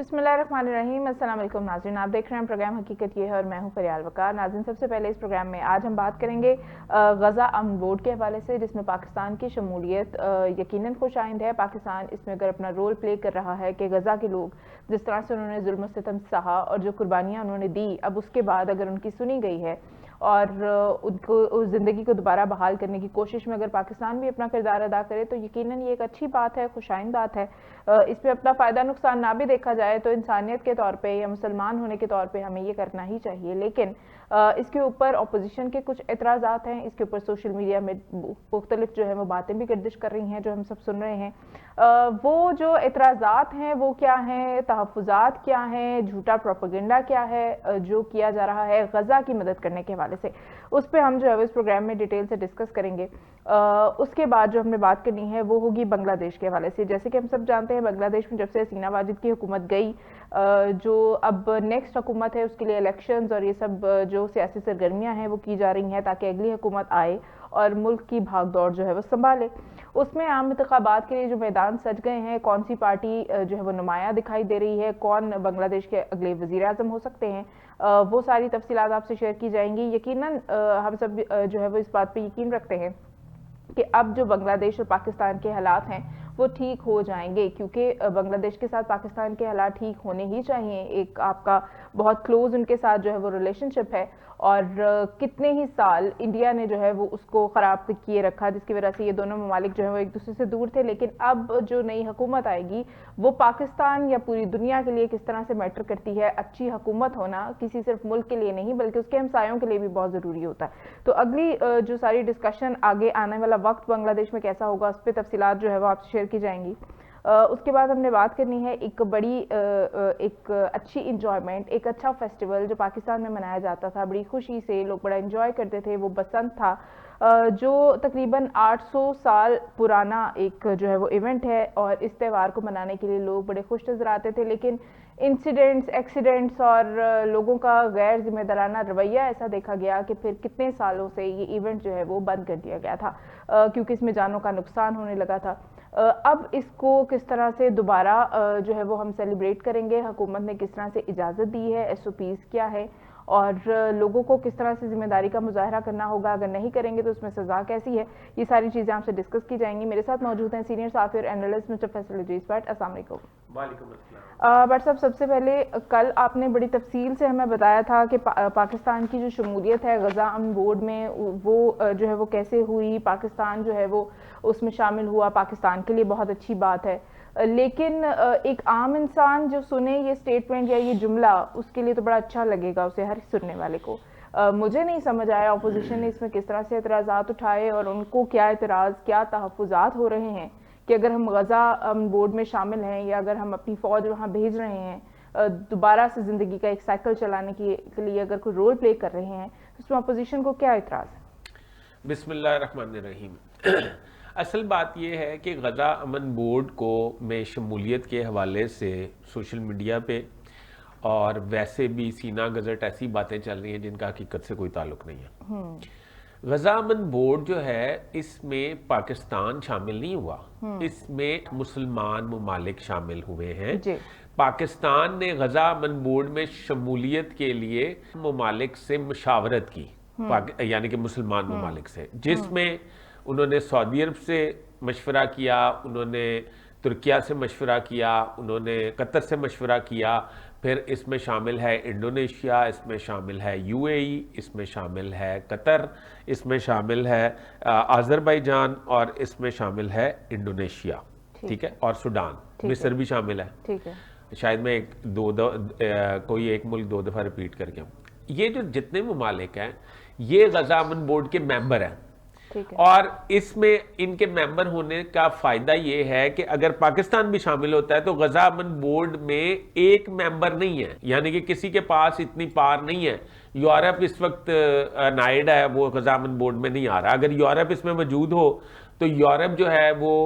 बिस्मिल्लाहिर्रहमानिर्रहीम। अस्सलाम वालेकुम नाज़रीन, आप देख रहे हैं प्रोग्राम हकीकत ये है और मैं हूं फरियाल वकार। नाज़रीन, सबसे पहले इस प्रोग्राम में आज हम बात करेंगे गज़ा अमन बोर्ड के हवाले से, जिसमें पाकिस्तान की शमूलियत यकीनन खुशाइंद है। पाकिस्तान इसमें अगर अपना रोल प्ले कर रहा है कि गज़ा के लोग जिस तरह से उन्होंने जुल्म सितम सहा और जो कुर्बानियाँ उन्होंने दी, अब उसके बाद अगर उनकी सुनी गई है और उनको उस ज़िंदगी को दोबारा बहाल करने की कोशिश में अगर पाकिस्तान भी अपना किरदार अदा करे तो यकीनन ये एक अच्छी बात है, खुशाइंद बात है। इसमें अपना फ़ायदा नुकसान ना भी देखा जाए तो इंसानियत के तौर पे या मुसलमान होने के तौर पे हमें ये करना ही चाहिए। लेकिन इसके ऊपर अपोजिशन के कुछ एतराज़ात हैं, इसके ऊपर सोशल मीडिया में मुख्तलिफ जो है वो बातें भी गर्दिश कर रही हैं जो हम सब सुन रहे हैं। वो जो एतराज़ात हैं वो क्या हैं, तहफ़्फ़ुज़ात क्या हैं, झूठा प्रोपेगेंडा क्या है जो किया जा रहा है गज़ा की मदद करने के हवाले से, उस पर हम जो है इस प्रोग्राम में डिटेल से डिस्कस करेंगे। उसके बाद जो हमने बात करनी है वो होगी बांग्लादेश के हवाले से। जैसे कि हम सब जानते हैं, बांग्लादेश में जब से हसीना वाजिद की हुकूमत गई, जो अब नेक्स्ट हुकूमत है उसके लिए इलेक्शंस और ये सब जो सियासी सरगर्मियाँ हैं वो की जा रही हैं ताकि अगली हुकूमत आए और मुल्क की भाग दौड़ जो है वो संभाले। उसमें आम इंतखाबात के लिए जो मैदान सज गए हैं, कौन सी पार्टी जो है वो नुमाया दिखाई दे रही है, कौन बांग्लादेश के अगले वज़ीर आज़म हो सकते हैं, वो सारी तफसीलात आपसे शेयर की जाएंगी। यकीनन हम सब जो है वो इस बात पर यकीन रखते हैं कि अब जो बांग्लादेश और पाकिस्तान के हालात हैं वो ठीक हो जाएंगे, क्योंकि बांग्लादेश के साथ पाकिस्तान के हालात ठीक होने ही चाहिए। एक आपका बहुत क्लोज उनके साथ जो है वो रिलेशनशिप है और कितने ही साल इंडिया ने जो है वो उसको ख़राब किए रखा, जिसकी वजह से ये दोनों ममालिक जो है वो एक दूसरे से दूर थे। लेकिन अब जो नई हुकूमत आएगी वो पाकिस्तान या पूरी दुनिया के लिए किस तरह से मैटर करती है। अच्छी हुकूमत होना किसी सिर्फ मुल्क के लिए नहीं बल्कि उसके हमसायों के लिए भी बहुत ज़रूरी होता है। तो अगली जो सारी डिस्कशन, आगे आने वाला वक्त बांग्लादेश में कैसा होगा, उस पर तफसीलात जो है वो आपसे शेयर की जाएंगी। उसके बाद हमने बात करनी है एक बड़ी एक अच्छी इंजॉयमेंट, एक अच्छा फेस्टिवल जो पाकिस्तान में मनाया जाता था बड़ी खुशी से, लोग बड़ा इंजॉय करते थे, वो बसंत था, जो तकरीबन 800 साल पुराना एक जो है वो इवेंट है और इस त्यौहार को मनाने के लिए लोग बड़े खुश नजर आते थे। लेकिन इंसिडेंट्स, एक्सीडेंट्स और लोगों का गैर जिम्मेदाराना रवैया ऐसा देखा गया कि फिर कितने सालों से ये इवेंट जो है वो बंद कर दिया गया था, क्योंकि इसमें जानों का नुकसान होने लगा था। अब इसको किस तरह से दोबारा जो है वो हम सेलिब्रेट करेंगे, हुकूमत ने किस तरह से इजाज़त दी है, SOPs क्या है और लोगों को किस तरह से जिम्मेदारी का मुजाहरा करना होगा, अगर नहीं करेंगे तो उसमें सज़ा कैसी है, ये सारी चीज़ें आपसे डिस्कस की जाएंगी। मेरे साथ मौजूद हैं सीनियर साफ़ी और एनालिस्ट मिस्टर फैसल इदरीस भट्ट। अस्सलाम वालेकुम। भट्ट साहब, सबसे पहले कल आपने बड़ी तफसील से हमें बताया था कि पाकिस्तान की जो शमूलियत है गज़ा अमन बोर्ड में वो जो है वो कैसे हुई, पाकिस्तान जो है वो उसमें शामिल हुआ, पाकिस्तान के लिए बहुत अच्छी बात है। लेकिन एक आम इंसान जो सुने ये स्टेटमेंट या ये जुमला, उसके लिए तो बड़ा अच्छा लगेगा उसे, हर सुनने वाले को। मुझे नहीं समझ आया अपोजिशन ने इसमें किस तरह से एतराज़ात उठाए और उनको क्या एतराज़, क्या तहफ़्फ़ुज़ात हो रहे हैं कि अगर हम गज़ा बोर्ड में शामिल हैं या अगर हम अपनी फ़ौज वहाँ भेज रहे हैं, दोबारा से ज़िंदगी का एक साइकिल चलाने के लिए अगर कोई रोल प्ले कर रहे हैं, तो उसमें अपोजिशन को क्या एतराज़ है? बिस्मिल्लाहिर्रहमानिर्रहीम। असल बात यह है कि गज़ा अमन बोर्ड को में शमूलियत के हवाले से सोशल मीडिया पे और वैसे भी सीना गज़ट ऐसी बातें चल रही हैं जिनका हकीकत से कोई ताल्लुक नहीं है। गज़ा अमन बोर्ड जो है इसमें पाकिस्तान शामिल नहीं हुआ, इसमें मुसलमान ममालिक शामिल हुए हैं। पाकिस्तान ने गज़ा अमन बोर्ड में शमूलियत के लिए ममालिक से मशावरत की, यानी कि मुसलमान ममालिक से, जिसमें उन्होंने सऊदी अरब से मशवरा किया, उन्होंने तुर्किया से मशवरा किया, उन्होंने कतर से मशवरा किया, फिर इसमें शामिल है इंडोनेशिया, इसमें शामिल है UAE, इसमें शामिल है कतर, इसमें शामिल है आज़रबाईजान और इसमें शामिल है इंडोनेशिया, ठीक है, और सूडान, मिस्र भी शामिल है। ठीक है, शायद मैं कोई एक मुल्क 2 दफ़ा रिपीट करके। ये जो जितने ममालिक हैं ये गज़ा अमन बोर्ड के मेंबर हैं और इसमें इनके मेंबर होने का फायदा ये है कि अगर पाकिस्तान भी शामिल होता है तो गज़ा अमन बोर्ड में एक मेंबर नहीं है, यानी कि किसी के पास इतनी पावर नहीं है। यूरोप इस वक्त नाइड है, वो गज़ा अमन बोर्ड में नहीं आ रहा। अगर यूरोप इसमें मौजूद हो तो यूरोप जो है वो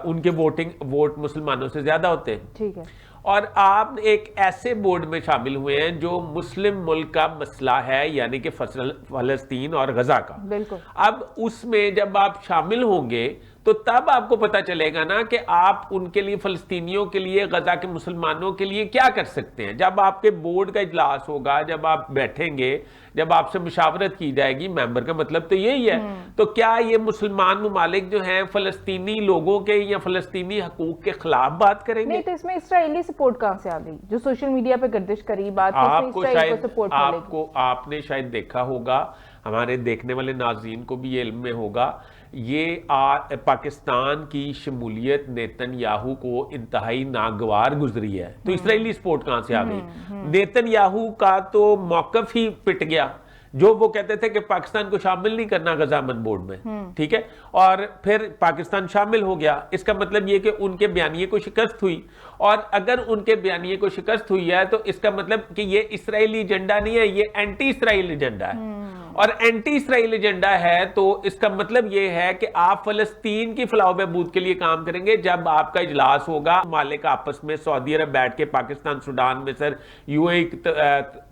उनके वोट मुसलमानों से ज्यादा होते हैं। ठीक है, और आप एक ऐसे बोर्ड में शामिल हुए हैं जो मुस्लिम मुल्क का मसला है, यानी कि फलस्तीन और गजा का। बिल्कुल। अब उसमें जब आप शामिल होंगे तो तब आपको पता चलेगा ना कि आप उनके लिए, फलस्तीनियों के लिए, गजा के मुसलमानों के लिए क्या कर सकते हैं। जब आपके बोर्ड का इजलास होगा, जब आप बैठेंगे, जब आपसे मुशावरत की जाएगी, मेंबर का मतलब तो यही है, तो क्या ये मुसलमान ममालिक जो हैं फलस्तीनी लोगों के या फलस्तीनी हकूक के खिलाफ बात करेंगे? नहीं, तो इसमें इसराइली सपोर्ट कहाँ से आ गई? जो सोशल मीडिया पे गर्दिश करी बात, आपको शायद आपने शायद देखा होगा, हमारे देखने वाले नाज़रीन को भी ये इल्म में होगा, ये पाकिस्तान की शमूलियत नेतन्याहू को इंतहाई नागवार गुजरी है, तो इसराइली सपोर्ट कहां से आ गई? नेतन्याहू का तो मौकफ ही पिट गया, जो वो कहते थे कि पाकिस्तान को शामिल नहीं करना गजा अमन बोर्ड में, ठीक है, और फिर पाकिस्तान शामिल हो गया। इसका मतलब ये कि उनके बयानिए को शिकस्त हुई, और अगर उनके बयानिए को शिकस्त हुई है तो इसका मतलब कि ये इसराइली एजेंडा नहीं है, ये एंटी इसराइल एजेंडा है, और एंटी इसराइल एजेंडा है तो इसका मतलब यह है कि आप फलस्तीन की फलाह बहबूद के लिए काम करेंगे। जब आपका इजलास होगा मालिक आपस में, सऊदी अरब बैठ के, पाकिस्तान, सूडान, मिस्र, यूएई,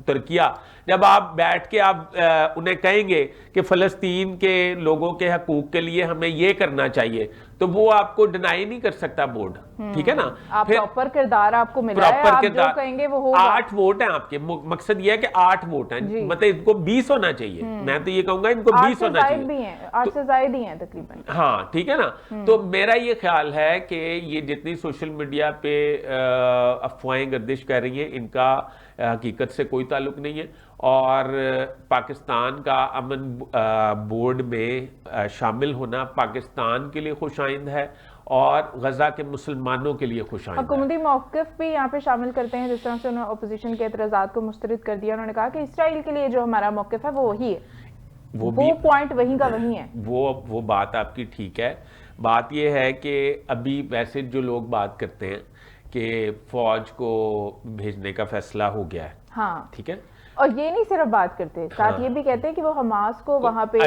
तुर्किया, जब आप बैठ के आप उन्हें कहेंगे कि फलस्तीन के लोगों के हकूक के लिए हमें यह करना चाहिए, तो वो आपको डिनाई नहीं कर सकता बोर्ड, ठीक है ना। आप प्रॉपर किरदार आपको मिला है, आप जो कहेंगे वो होगा। 8 वोट हैं आपके, मकसद ये है कि 8 वोट हैं, मतलब इनको 20 होना चाहिए, मैं तो ये कहूंगा इनको 20 होना चाहिए, भी हैं, 8 से ज्यादा ही हैं तकरीबन। हाँ, ठीक है ना। तो मेरा ये ख्याल है कि ये जितनी सोशल मीडिया पे अफवाहें गर्दिश कर रही हैं, इनका हकीकत से कोई ताल्लुक नहीं है, और पाकिस्तान का अमन बोर्ड में शामिल होना पाकिस्तान के लिए खुशाइंद है और गजा के मुसलमानों के लिए खुशाइंद है। हुकूमती मौक़िफ़ भी यहाँ पे शामिल करते हैं, जिस तरह से उन्होंने अपोजिशन के एतराज़ात को मुस्तरद कर दिया। उन्होंने कहा कि इसराइल के लिए जो हमारा मौक़िफ़ है वो वही है, वो पॉइंट वहीं का वहीं है। वो बात आपकी ठीक है। बात ये है कि अभी वैसे जो लोग बात करते हैं कि फौज को भेजने का फैसला हो गया है, हाँ, ठीक है, और ये नहीं सिर्फ बात करते, साथ ये भी कहते हैं कि वो हमास को वहां पे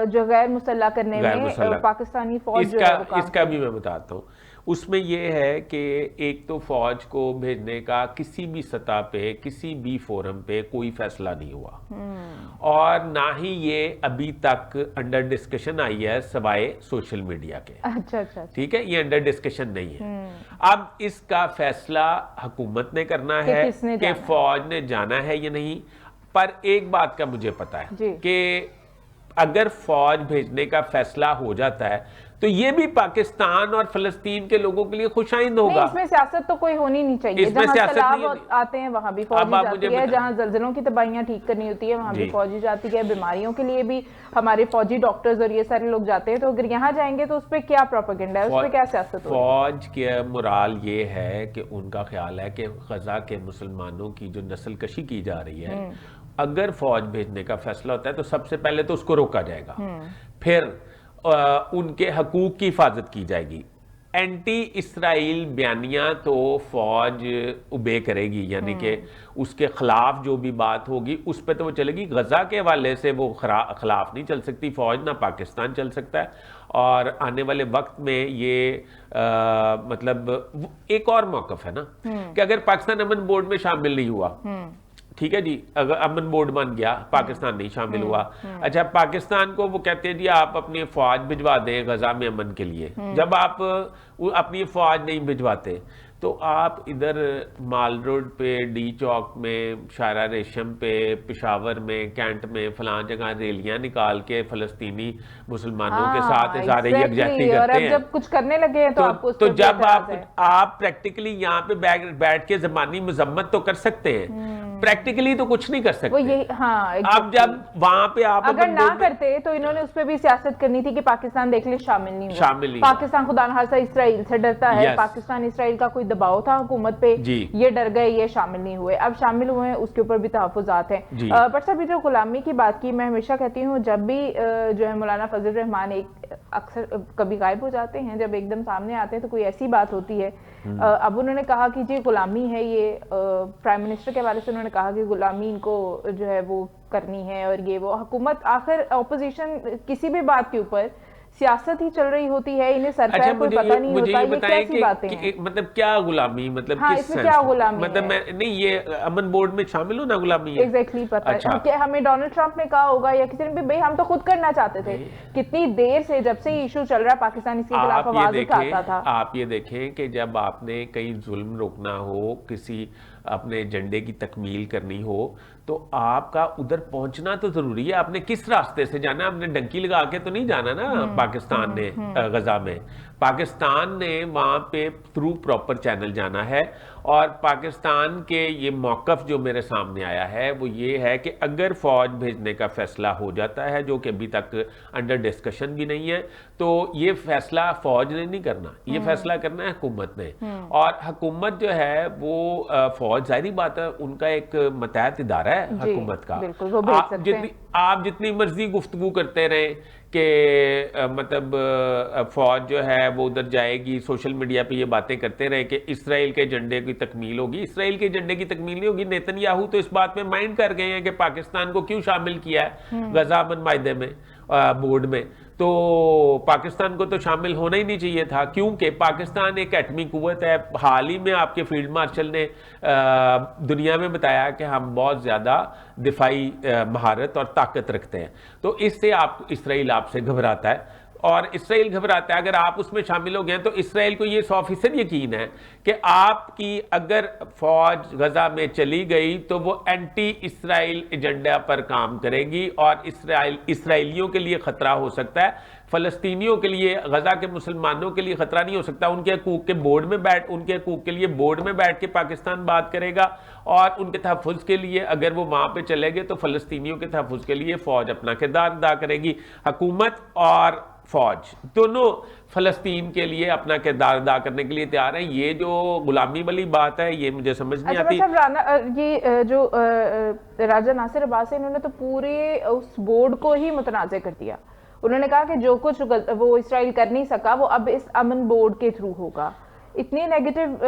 जो गैर मुसल्ला करने में पाकिस्तानी फौज इसका भी मैं बताता हूँ। उसमें यह है कि एक तो फौज को भेजने का किसी भी सतह पे, किसी भी फोरम पे कोई फैसला नहीं हुआ, और ना ही ये अभी तक अंडर डिस्कशन आई है सिवाय सोशल मीडिया के। अच्छा, ठीक है, ये अंडर डिस्कशन नहीं है। अब इसका फैसला हुकूमत ने करना है कि फौज ने जाना है या नहीं। पर एक बात का मुझे पता है कि अगर फौज भेजने का फैसला हो जाता है तो ये भी पाकिस्तान और फलस्तीन के लोगों के लिए खुशाइंद होगा। इसमें सियासत तो कोई होनी नहीं चाहिए। जहां सैलाब आते हैं वहां भी फौज जाती है, जहां जल्जलों की तबाहियां ठीक करनी होती है वहां भी फौजी जाती है, बीमारियों के लिए भी हमारे फौजी डॉक्टर्स और ये सारे लोग जाते हैं। तो अगर यहाँ जाएंगे तो उस पर क्या प्रोपेगेंडा है, उस पर क्या सियासत होगी? फौज के मोराल ये है कि उनका ख्याल है कि गजा के मुसलमानों की जो नस्ल कशी की जा रही है, अगर फौज भेजने का फैसला होता है तो सबसे पहले तो उसको रोका जाएगा, फिर उनके हकूक की हिफाजत की जाएगी। एंटी इसराइल बयानियां तो फौज उबे करेगी, यानी कि उसके खिलाफ जो भी बात होगी उस पर तो वो चलेगी। गजा के हवाले से वो खिलाफ नहीं चल सकती फौज, ना पाकिस्तान चल सकता है। और आने वाले वक्त में ये मतलब एक और मौकफ है ना कि अगर पाकिस्तान अमन बोर्ड में शामिल नहीं हुआ, ठीक है जी, अगर अमन बोर्ड बन गया, पाकिस्तान नहीं शामिल हुआ, अच्छा पाकिस्तान को वो कहते हैं जी आप अपनी फौज भिजवा दें गजा में अमन के लिए। जब आप अपनी फौज नहीं भिजवाते तो आप इधर माल रोड पे, डी चौक में, शारा रेशम पे, पेशावर में, कैंट में, फलां जगह रैलियां निकाल के फलस्तीनी मुसलमानों के साथ इज़हार यकजहती करते हैं। जब कुछ करने लगे हैं तो जब आप प्रैक्टिकली यहाँ पे बैठ के ज़बानी मजम्मत तो कर सकते हैं, प्रैक्टिकली तो कुछ नहीं कर सकते। अब जब वहां पे आप अगर ना करते तो इन्होंने उस पर भी सियासत करनी थी कि पाकिस्तान देख ले शामिल नहीं हुआ। पाकिस्तान खुदा न खास्ता इसराइल से डरता है, पाकिस्तान इसराइल का कोई दबाव था हुकूमत पे, ये डर गए, ये शामिल नहीं हुए। अब शामिल हुए हैं, उसके ऊपर भी तहफ़्फ़ुज़ात हैं। पर सभी जो गुलामी की बात की, मैं हमेशा कहती हूँ जब भी जो है मौलाना फजल रहमान एक अक्सर कभी गायब हो जाते हैं, जब एकदम सामने आते हैं तो कोई ऐसी बात होती है। अब उन्होंने कहा कि जी गुलामी है ये, प्राइम मिनिस्टर के बारे से उन्होंने कहा कि गुलामी इनको जो है वो करनी है, और ये वो हुकूमत, आखिर अपोजिशन किसी भी बात के ऊपर सियासत ही चल रही होती है, इन्हें सर अच्छा, पैर कोई पता नहीं मुझे होता, ये ये बताएं कैसी बातें हैं? मतलब क्या गुलामी, मतलब हाँ, किस इसमें सेंस क्या में? गुलामी मतलब है? मैं नहीं, ये अमन बोर्ड में शामिल हो ना गुलामी है? एग्जैक्टली पता अच्छा। है कि हमें डोनाल्ड ट्रंप ने कहा होगा या किसी ने भी, भाई हम तो खुद करना चाहते थे। कितनी देर से, जब से इशू चल रहा है पाकिस्तान इसके खिलाफ आवाज उठाता था। आप ये देखें कि जब आपने कहीं जुल्म रोकना हो, किसी अपने एजेंडे की तकमील करनी हो, तो आपका उधर पहुंचना तो जरूरी है। आपने किस रास्ते से जाना, आपने डंकी लगा के तो नहीं जाना ना पाकिस्तान ने गजा में। पाकिस्तान ने वहां पे थ्रू प्रॉपर चैनल जाना है। और पाकिस्तान के ये मौकफ जो मेरे सामने आया है वो ये है कि अगर फौज भेजने का फैसला हो जाता है, जो कि अभी तक अंडर डिस्कशन भी नहीं है, तो ये फैसला फौज ने नहीं करना, ये फैसला करना है हुकूमत ने। और हुकूमत जो है वो फौज, जाहिर बात है, उनका एक मतहत इदारा है हुकूमत का। बिल्कुल, वो भेज सकते हैं। आप जितनी मर्जी गुफ्तगू करते रहें कि मतलब फौज जो है वो उधर जाएगी, सोशल मीडिया पे ये बातें करते रहे कि इसराइल के झंडे की तकमील होगी, इसराइल के झंडे की तकमील नहीं होगी। नेतन्याहू तो इस बात में माइंड कर गए हैं कि पाकिस्तान को क्यों शामिल किया है गजा अमन माहिदे में, बोर्ड में। तो पाकिस्तान को तो शामिल होना ही नहीं चाहिए था, क्योंकि पाकिस्तान एक एटमी कुव्वत है। हाल ही में आपके फील्ड मार्शल ने दुनिया में बताया कि हम बहुत ज़्यादा दिफाई महारत और ताकत रखते हैं। तो इससे आप इसराइल आपसे घबराता है और इसराइल घबराता है। अगर आप उसमें शामिल हो गए तो इसराइल को ये 100% यकीन है कि आपकी अगर फौज गजा में चली गई तो वो एंटी इसराइल एजेंडा पर काम करेगी और इसराइलियों के लिए खतरा हो सकता है, फलस्तीनियों के लिए, गजा के मुसलमानों के लिए खतरा नहीं हो सकता। उनके हकूक के बोर्ड में उनके हकूक के लिए बोर्ड में बैठ के पाकिस्तान बात करेगा और उनके तहफ़्फ़ुज़ के लिए अगर वो वहां पे चले गए तो फलस्तीनियों के तहफ़्फ़ुज़ के लिए फौज अपना किरदार अदा करेगी। हुकूमत और फौज दोनों फलस्तीन के लिए अपना किरदार अदा करने के लिए तैयार हैं। ये जो गुलामी वाली बात है ये मुझे समझ नहीं आती। ये जो राजा नासिर अब्बास है, इन्होंने तो पूरे उस बोर्ड को ही मुतनाज़ कर दिया। उन्होंने कहा कि जो कुछ वो इसराइल कर नहीं सका वो अब इस अमन बोर्ड के थ्रू होगा। इतनी नेगेटिव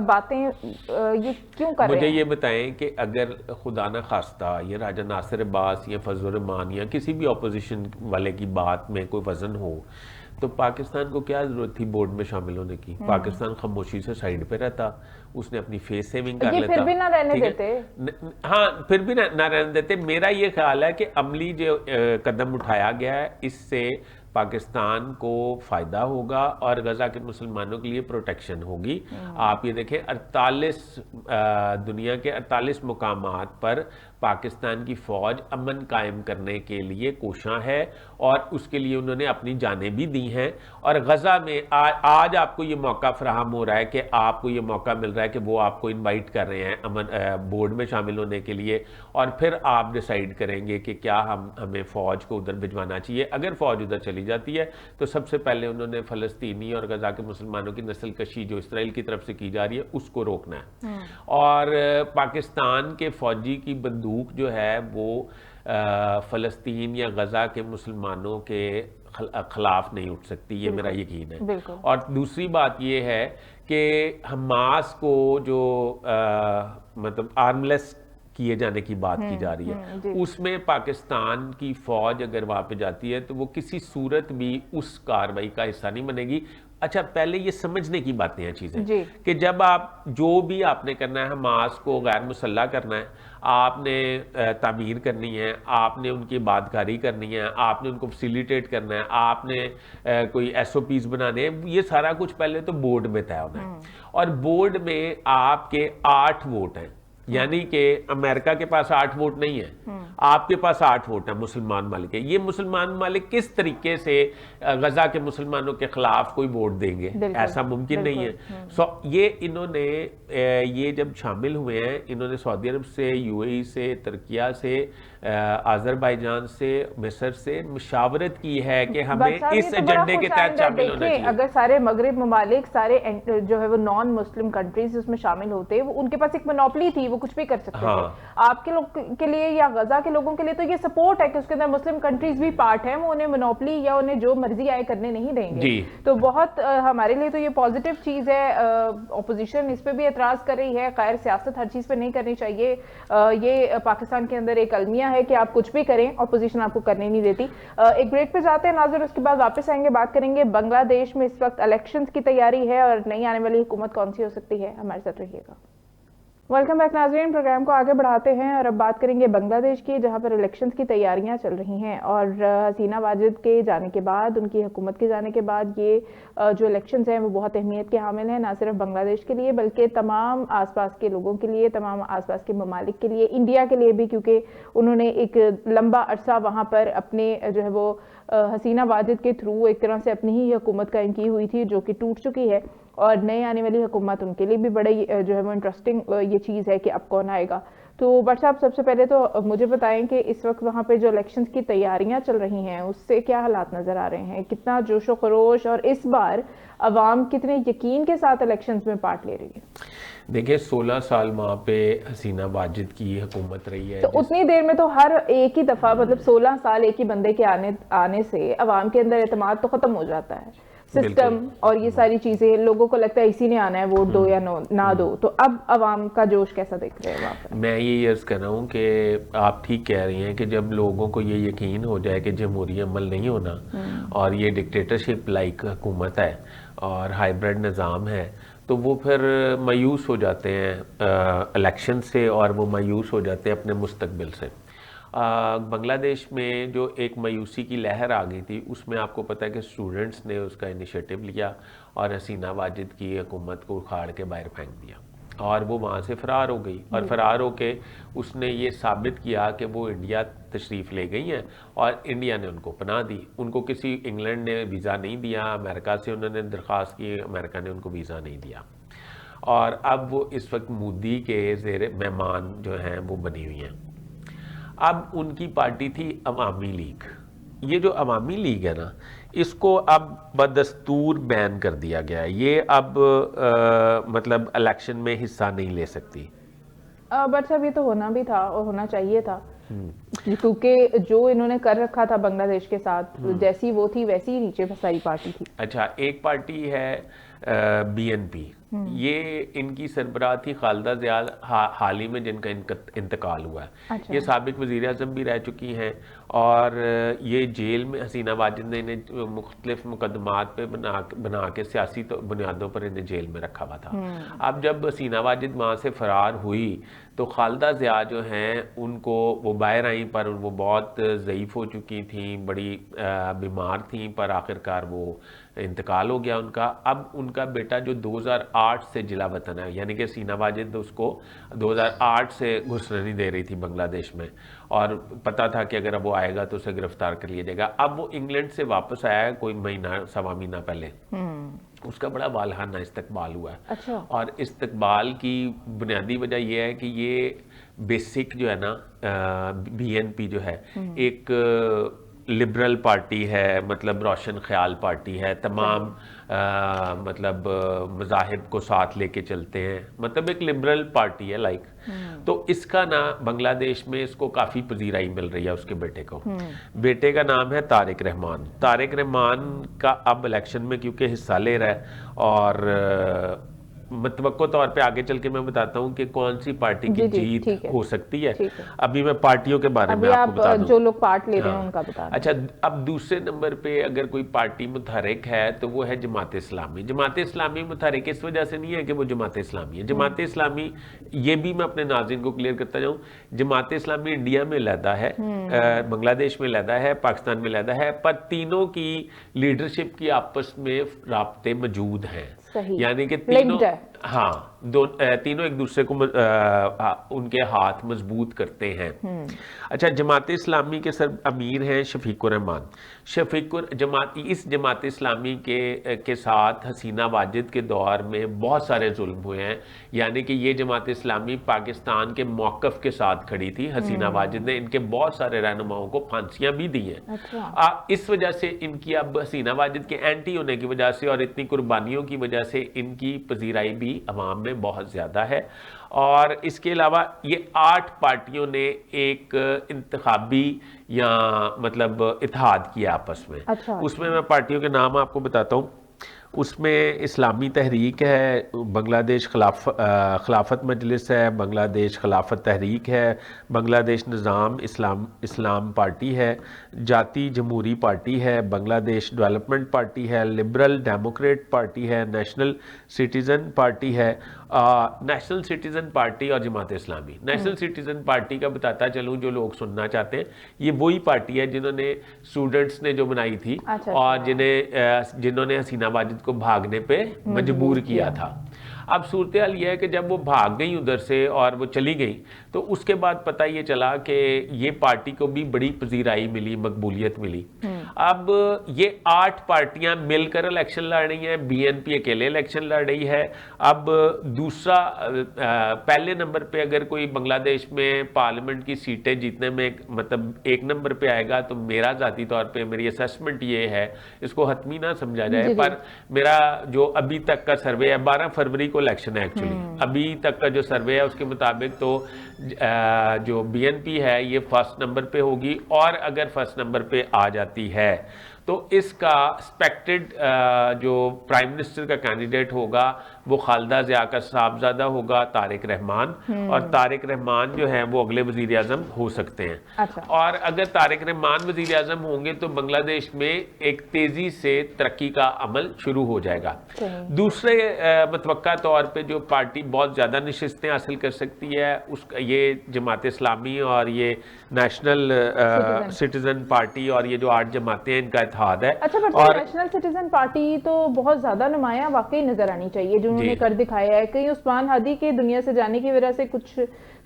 बातें ये क्यों कर रहे हैं? मुझे ये बताएं कि अगर खुदा न खास्ता ये राजा नासिर अब्बास या फजल रहमान या किसी भी अपोजिशन वाले की बात में कोई वजन हो, तो पाकिस्तान को क्या जरूरत थी बोर्ड में शामिल होने की? पाकिस्तान खामोशी से साइड पे रहता, उसने अपनी फेस सेविंग कर लेता। फिर भी ना रहने देते। हाँ, फिर भी ना रहने देते। मेरा ये ख्याल है कि अमली जो कदम उठाया गया है इससे पाकिस्तान को फ़ायदा होगा और गजा के मुसलमानों के लिए प्रोटेक्शन होगी। आप ये देखें 48 दुनिया के 48 मुकामात पर पाकिस्तान की फ़ौज अमन कायम करने के लिए कोशां है और उसके लिए उन्होंने अपनी जानें भी दी हैं। और गजा में आज आपको ये मौका फराहम हो रहा है कि आपको ये मौका मिल रहा है कि वो आपको इनवाइट कर रहे हैं अमन बोर्ड में शामिल होने के लिए, और फिर आप डिसाइड करेंगे कि क्या हमें फ़ौज को उधर भिजवाना चाहिए। अगर फ़ौज उधर चली जाती है तो सबसे पहले उन्होंने फ़लस्तीनी और गजा के मुसलमानों की नस्ल कशी जो इसराइल की तरफ से की जा रही है उसको रोकना है। और पाकिस्तान के फ़ौजी की बंदूक जो है वो फ़लस्तीन या गजा के मुसलमानों के खिलाफ नहीं उठ सकती, ये मेरा यकीन है। और दूसरी बात ये है कि हमास को जो मतलब आर्मलेस किए जाने की बात की जा रही है, उसमें पाकिस्तान की फौज अगर वहां पे जाती है तो वो किसी सूरत भी उस कार्रवाई का हिस्सा नहीं बनेगी। अच्छा, पहले ये समझने की बातें हैं चीजें कि जब आप जो भी आपने करना है, हमास को गैर मुसल्ला करना है, आपने तामीर करनी है, आपने उनकी इबादतकारी करनी है, आपने उनको फैसिलिटेट करना है, आपने कोई SOPs बनाने हैं, ये सारा कुछ पहले तो बोर्ड में तय होना है। और बोर्ड में आपके 8 वोट हैं, यानी कि अमेरिका के पास 8 वोट नहीं है, आपके पास 8 वोट है मुसलमान ममालिक के। ये मुसलमान ममालिक किस तरीके से गजा के मुसलमानों के खिलाफ कोई वोट देंगे? ऐसा मुमकिन नहीं है। ये इन्होंने ये जब शामिल हुए हैं, इन्होंने सऊदी अरब से, UAE से, तुर्किया से, आज़रबाईजान से, मिस्र से मुशावरत की है कि हमें इस एजेंडे के तहत शामिल होना चाहिए। अगर सारे मगरिब ममालिक, सारे जो है वो नॉन मुस्लिम कंट्रीज उसमें शामिल होते, वो उनके पास एक मोनोपोली थी, वो कुछ भी कर सकते हाँ। थे। आपके लोग के लिए या गजा के लोगों के लिए तो ये सपोर्ट है कि उसके अंदर मुस्लिम कंट्रीज भी पार्ट है, वो उन्हें मोनोपली या उन्हें जो मर्जी आए करने नहीं देंगे। तो बहुत हमारे लिए तो ये पॉजिटिव चीज है। ऑपोजिशन इस पे भी एतराज कर रही है, खैर सियासत हर चीज पे नहीं करनी चाहिए। ये पाकिस्तान के अंदर एक अलमिया है कि आप कुछ भी करें, ऑपोजिशन आपको करने नहीं देती। एक ब्रेक पे जाते हैं नाज़िर, उसके बाद वापस आएंगे, बात करेंगे बांग्लादेश में इस वक्त इलेक्शंस की तैयारी है और नई आने वाली हुकूमत कौन सी हो सकती है। हमारे साथ रहिएगा। वेलकम बैक नाज़रीन, प्रोग्राम को आगे बढ़ाते हैं और अब बात करेंगे बांग्लादेश की, जहां पर इलेक्शंस की तैयारियां चल रही हैं और हसीना वाजिद के जाने के बाद, उनकी हुकूमत के जाने के बाद ये जो इलेक्शंस हैं वो बहुत अहमियत के हामिल हैं, ना सिर्फ बांग्लादेश के लिए बल्कि तमाम आसपास के लोगों के लिए, तमाम आसपास के ममालिक के लिए, इंडिया के लिए भी, क्योंकि उन्होंने एक लंबा अरसा वहाँ पर अपने जो है वो हसीना वाजिद के थ्रू एक तरह से अपनी ही हुकूमत कायम की हुई थी, जो कि टूट चुकी है। और नई आने वाली हुकूमत उनके लिए भी बड़ी जो है वो इंटरेस्टिंग ये चीज़ है कि अब कौन आएगा। तो बट साहब, सबसे पहले तो मुझे बताएं कि इस वक्त वहाँ पे जो इलेक्शंस की तैयारियां चल रही हैं उससे क्या हालात नज़र आ रहे हैं, कितना जोशो खरोश, और इस बार अवाम कितने यकीन के साथ इलेक्शंस में पार्ट ले रही है? देखिए 16 साल वहाँ पे हसीना वाजिद की हुकूमत रही है, तो उतनी देर में तो हर एक ही दफ़ा, मतलब 16 साल एक ही बंदे के आने से अवाम के अंदर एतमाद तो ख़त्म हो जाता है। सिस्टम और ये सारी चीजें, लोगों को लगता है इसी ने आना है, वोट दो या ना दो। तो अब अवाम का जोश कैसा दिख रहा है वहाँ पर? मैं ये अर्ज कर रहा हूँ कि आप ठीक कह रही हैं कि जब लोगों को ये यकीन हो जाए कि जमहूरी अमल नहीं होना और ये डिक्टेटरशिप लाइक हुकूमत है और हाइब्रिड निज़ाम है, तो वो फिर मायूस हो जाते हैं इलेक्शन से, और वो मायूस हो जाते हैं अपने मुस्तकबिल से। बांग्लादेश में जो एक मायूसी की लहर आ गई थी, उसमें आपको पता है कि स्टूडेंट्स ने उसका इनिशिएटिव लिया और हसीना वाजिद की हुकूमत को उखाड़ के बाहर फेंक दिया और वो वहाँ से फ़रार हो गई। और फ़रार होके उसने ये साबित किया कि वो इंडिया तशरीफ़ ले गई हैं और इंडिया ने उनको पनाह दी। उनको किसी इंग्लैंड ने वीज़ा नहीं दिया, अमेरिका से उन्होंने दरख्वास्त की, अमेरिका ने उनको वीज़ा नहीं दिया। और अब वो इस वक्त मोदी के ज़ेर मेहमान जो हैं वो बनी हुई हैं। अब उनकी पार्टी थी अवामी लीग। ये जो अवामी लीग है ना, इसको अब बदस्तूर बैन कर दिया गया है। ये अब मतलब इलेक्शन में हिस्सा नहीं ले सकती। बट साहब, ये तो होना भी था और होना चाहिए था, क्योंकि जो इन्होंने कर रखा था बांग्लादेश के साथ, जैसी वो थी वैसी ही नीचे सारी पार्टी थी। अच्छा, एक पार्टी है BNP, ये इनकी सरबराह थी खालिदा ज़िया, हाल ही में जिनका इंतकाल हुआ है। अच्छा। ये साबिक वज़ीर आज़म भी रह चुकी हैं और ये जेल में, हसीना वाजिद ने इन्हें मुख्तलिफ मुकदमात पे बना के सियासी बुनियादों पर इन्हें जेल में रखा हुआ था। अब जब हसीना वाजिद वहाँ से फ़रार हुई तो खालिदा ज़िया जो हैं उनको, वो बाहर आई पर वो बहुत ज़ईफ़ हो चुकी थी, बड़ी बीमार थी, पर आखिरकार वो इंतकाल हो गया उनका। अब उनका बेटा जो 2008 से जिला वतन है, यानी कि हसीना वाजिद उसको 2008 से घुसने नहीं दे रही थी बांग्लादेश में, और पता था कि अगर अब वो आएगा तो उसे गिरफ्तार कर लिया जाएगा। अब वो इंग्लैंड से वापस आया है कोई महीना सवा महीना पहले, उसका बड़ा वालहाना इस्तकबाल हुआ है। अच्छा। और इस्तकबाल की बुनियादी वजह यह है कि ये बेसिक जो है ना BNP जो है एक लिबरल पार्टी है, मतलब रोशन ख्याल पार्टी है, तमाम मतलब मज़ाहिब को साथ लेके चलते हैं, मतलब एक लिबरल पार्टी है लाइक। तो इसका ना बांग्लादेश में इसको काफ़ी पजीराई मिल रही है उसके बेटे को। बेटे का नाम है तारिक रहमान। तारिक रहमान का अब इलेक्शन में क्योंकि हिस्सा ले रहा है, और मतवक्को तौर पे आगे चल के मैं बताता हूँ कि कौन सी पार्टी की जीत हो सकती है। अभी मैं पार्टियों के बारे में आपको बता दूं, जो लोग पार्ट ले रहे हैं उनका बता दूं। अच्छा, अब दूसरे नंबर पे अगर कोई पार्टी मुतहरिक है तो वो है जमात इस्लामी। जमात इस्लामी मुतहरिक इस वजह से नहीं है कि वो जमात इस्लामी है। जमात इस्लामी, ये भी मैं अपने नाज़रीन को क्लियर करता जाऊँ, जमात इस्लामी इंडिया में लहदा है, बांग्लादेश में लहदा है, पाकिस्तान में लहदा है, पर तीनों की लीडरशिप की आपस में राब्ते मौजूद हैं, यानी कि तीनों, हाँ, तीनों एक दूसरे को उनके हाथ मजबूत करते हैं। अच्छा, जमात इस्लामी के सर अमीर हैं शफीकुर रहमान। इस जमात इस्लामी के साथ हसीना वाजिद के दौर में बहुत सारे जुल्म हुए हैं, यानी कि ये जमात इस्लामी पाकिस्तान के मौक़िफ़ के साथ खड़ी थी। हसीना वाजिद ने इनके बहुत सारे रहनुमाओं को फांसियां भी दी हैं। अच्छा। इस वजह से इनकी, अब हसीना वाजिद के एंटी होने की वजह से और इतनी कुर्बानियों की वजह से इनकी पजीराई भी भी अवाम में बहुत ज़्यादा है। और इसके अलावा ये 8 पार्टियों ने एक इंतखाबी या मतलब इत्तेहाद किया आपस में। अच्छा। उसमें मैं पार्टियों के नाम आपको बताता हूँ। उसमें इस्लामी तहरीक है, बांग्लादेश खिलाफत मजलिस है, बांग्लादेश खिलाफत तहरीक है, बांग्लादेश निज़ाम इस्लाम पार्टी है, जाती जमहूरी पार्टी है, बांग्लादेश डेवलपमेंट पार्टी है, लिबरल डेमोक्रेट पार्टी है, नेशनल सिटीज़न पार्टी है, नेशनल सिटीज़न पार्टी और Jamaat Islami. National citizen party का बताता चलूँ जो लोग सुनना चाहते हैं, ये वही पार्टी है जिन्होंने स्टूडेंट्स ने जो बनाई थी और जिन्होंने हसीना वाजिद को भागने पे मजबूर किया था। अब सूरत हाल ये है कि जब वो भाग गई उधर से और वो चली गई तो उसके बाद पता ये चला कि ये पार्टी को भी बड़ी पजीराई मिली, मकबूलियत मिली। अब ये 8 पार्टियां मिलकर इलेक्शन लड़ रही हैं, बीएनपी अकेले इलेक्शन लड़ रही है। अब दूसरा पहले नंबर पे अगर कोई बांग्लादेश में पार्लियामेंट की सीटें जीतने में मतलब 1 नंबर पे आएगा तो मेरा ज़ाती तौर पे मेरी असेसमेंट ये है, इसको हतमी ना समझा जाए, पर मेरा जो अभी तक का सर्वे है, 12 फरवरी को इलेक्शन है एक्चुअली, अभी तक का जो सर्वे है उसके मुताबिक तो जो बीएनपी है ये फर्स्ट नंबर पे होगी। और अगर फर्स्ट नंबर पे आ जाती है तो इसका एक्सपेक्टेड जो प्राइम मिनिस्टर का कैंडिडेट होगा वो खालिदा ज़िया का साहबजादा होगा, तारिक रहमान। और तारिक रहमान जो है वो अगले वज़ीर आज़म हो सकते हैं। अच्छा। और अगर तारिक रहमान वज़ीर आज़म होंगे तो बांग्लादेश में एक तेज़ी से तरक्की का अमल शुरू हो जाएगा। दूसरे मतवक्का तौर पे जो पार्टी बहुत ज़्यादा नशिस्तें हासिल कर सकती है उसका ये जमात इस्लामी और ये नेशनल सिटीज़न पार्टी और ये जो 8 जमातें हैं इनका इत्तेहाद है। अच्छा, और नेशनल सिटीजन पार्टी तो बहुत ज्यादा नुमाया वाकई नजर आनी चाहिए जो उन्होंने कर दिखाया है। कहीं उस्मान हादी के दुनिया से जाने की वजह से कुछ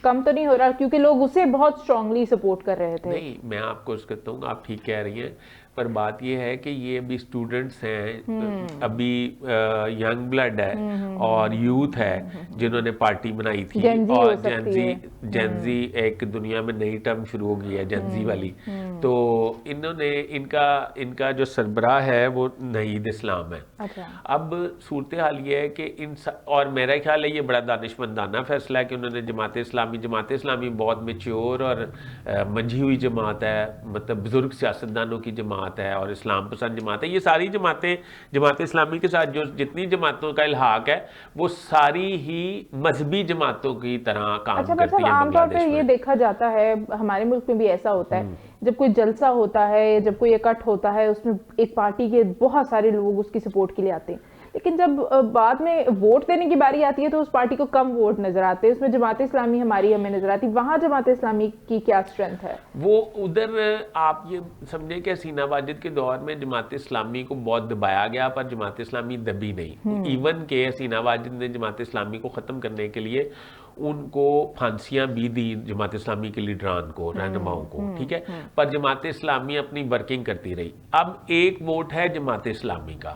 कम तो नहीं हो रहा, क्योंकि लोग उसे बहुत स्ट्रांगली सपोर्ट कर रहे थे। नहीं, मैं आपको कहता हूँ, आप ठीक कह रही हैं, पर बात ये है कि ये अभी स्टूडेंट्स हैं, अभी यंग ब्लड है और यूथ है जिन्होंने पार्टी बनाई थी। और जेंजी एक दुनिया में नई टर्म शुरू हो गई है, जेंजी वाली। तो इन्होंने इनका जो सरबराह है वो नहीद इस्लाम है। अच्छा। अब सूरत हाल ये है कि और मेरा ख्याल है ये बड़ा दानिशमंदाना फैसला है कि उन्होंने जमात इस्लामी बहुत मैच्योर और मंझी हुई जमात है, मतलब बुजुर्ग सियासतदानों की जमात है और इस्लाम पसंद जमात है। ये सारी जमातें जमात इस्लामी के साथ जो जितनी जमातों का इल्हाक है वो सारी ही मजहबी जमातों की तरह काम करती हैं। आमतौर पर ये देखा जाता है, हमारे मुल्क में भी ऐसा होता है, जब कोई जलसा होता है, जब कोई इकट्ठ होता है, उसमें एक पार्टी के बहुत सारे लोग उसकी सपोर्ट के लिए आते हैं, लेकिन जब बाद में वोट देने की बारी आती है तो उस पार्टी को कम वोट नजर आते हैं। उसमें जमात इस्लामी हमारी हमें नजर आती है। वहां जमात इस्लामी की क्या स्ट्रेंथ है? वो उधर आप ये समझे कि हसीना वाजिद के दौर में जमात इस्लामी को बहुत दबाया गया, पर जमात इस्लामी दबी नहीं। इवन के हसीना वाजिद ने जमात इस्लामी को ख़त्म करने के लिए उनको फांसियां भी दी, जमात इस्लामी के लीडरान को, रहनुमाओं को, ठीक है, पर जमात इस्लामी अपनी वर्किंग करती रही। अब एक वोट है जमात इस्लामी का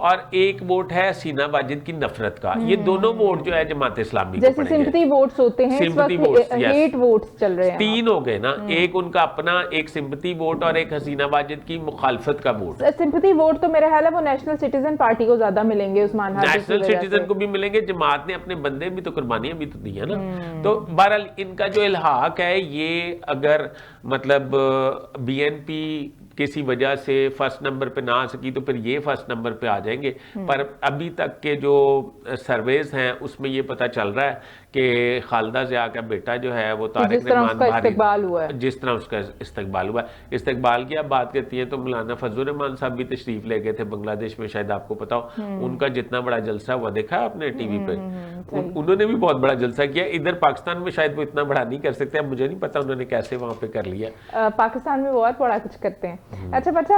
और एक वोट है हसीना वाजिद की नफरत का। ये दोनों वोट जो है जमात इस्लामी जैसे सिंपैथी वोट्स होते हैं, सिंपैथी वोट्स, हेट वोट्स चल रहे हैं, 3 हो गए ना, एक उनका अपना, एक सिंपैथी वोट और एक हसीना वाजिद की मुखालफत का वोट। सिंपैथी वोट तो मेरा ख्याल है वो नेशनल सिटीजन पार्टी को ज्यादा मिलेंगे, उस्मान हादी नेशनल सिटीजन को भी मिलेंगे, जमात ने अपने बंदे भी तो कुर्बानियां भी तो दी है ना। तो बहरहाल इनका जो इल्हाक है ये अगर मतलब बीएनपी किसी वजह से फर्स्ट नंबर पे ना आ सकी तो फिर ये फर्स्ट नंबर पे आ जाएंगे। पर अभी तक के जो सर्वेज हैं उसमें ये पता चल रहा है कि खालिदा ज़िया का बेटा जो है वो तारिक रहमान इस्तकबाल हुआ है, जिस तरह उसका इस्तकबाल हुआ है। इस्तकबाल की आप बात करती हैं तो मौलाना फजल रहमान साहब भी तशरीफ ले गए थे बांग्लादेश में, शायद आपको पता हो। उनका जितना बड़ा जलसा हुआ देखा आपने टीवी पे, उन्होंने भी बहुत बड़ा जलसा किया। इधर पाकिस्तान में शायद वो इतना बड़ा नहीं कर सकते, अब मुझे नहीं पता उन्होंने कैसे वहां पे कर लिया। पाकिस्तान में वो और बड़ा कुछ करते हैं। अच्छा बच्चा,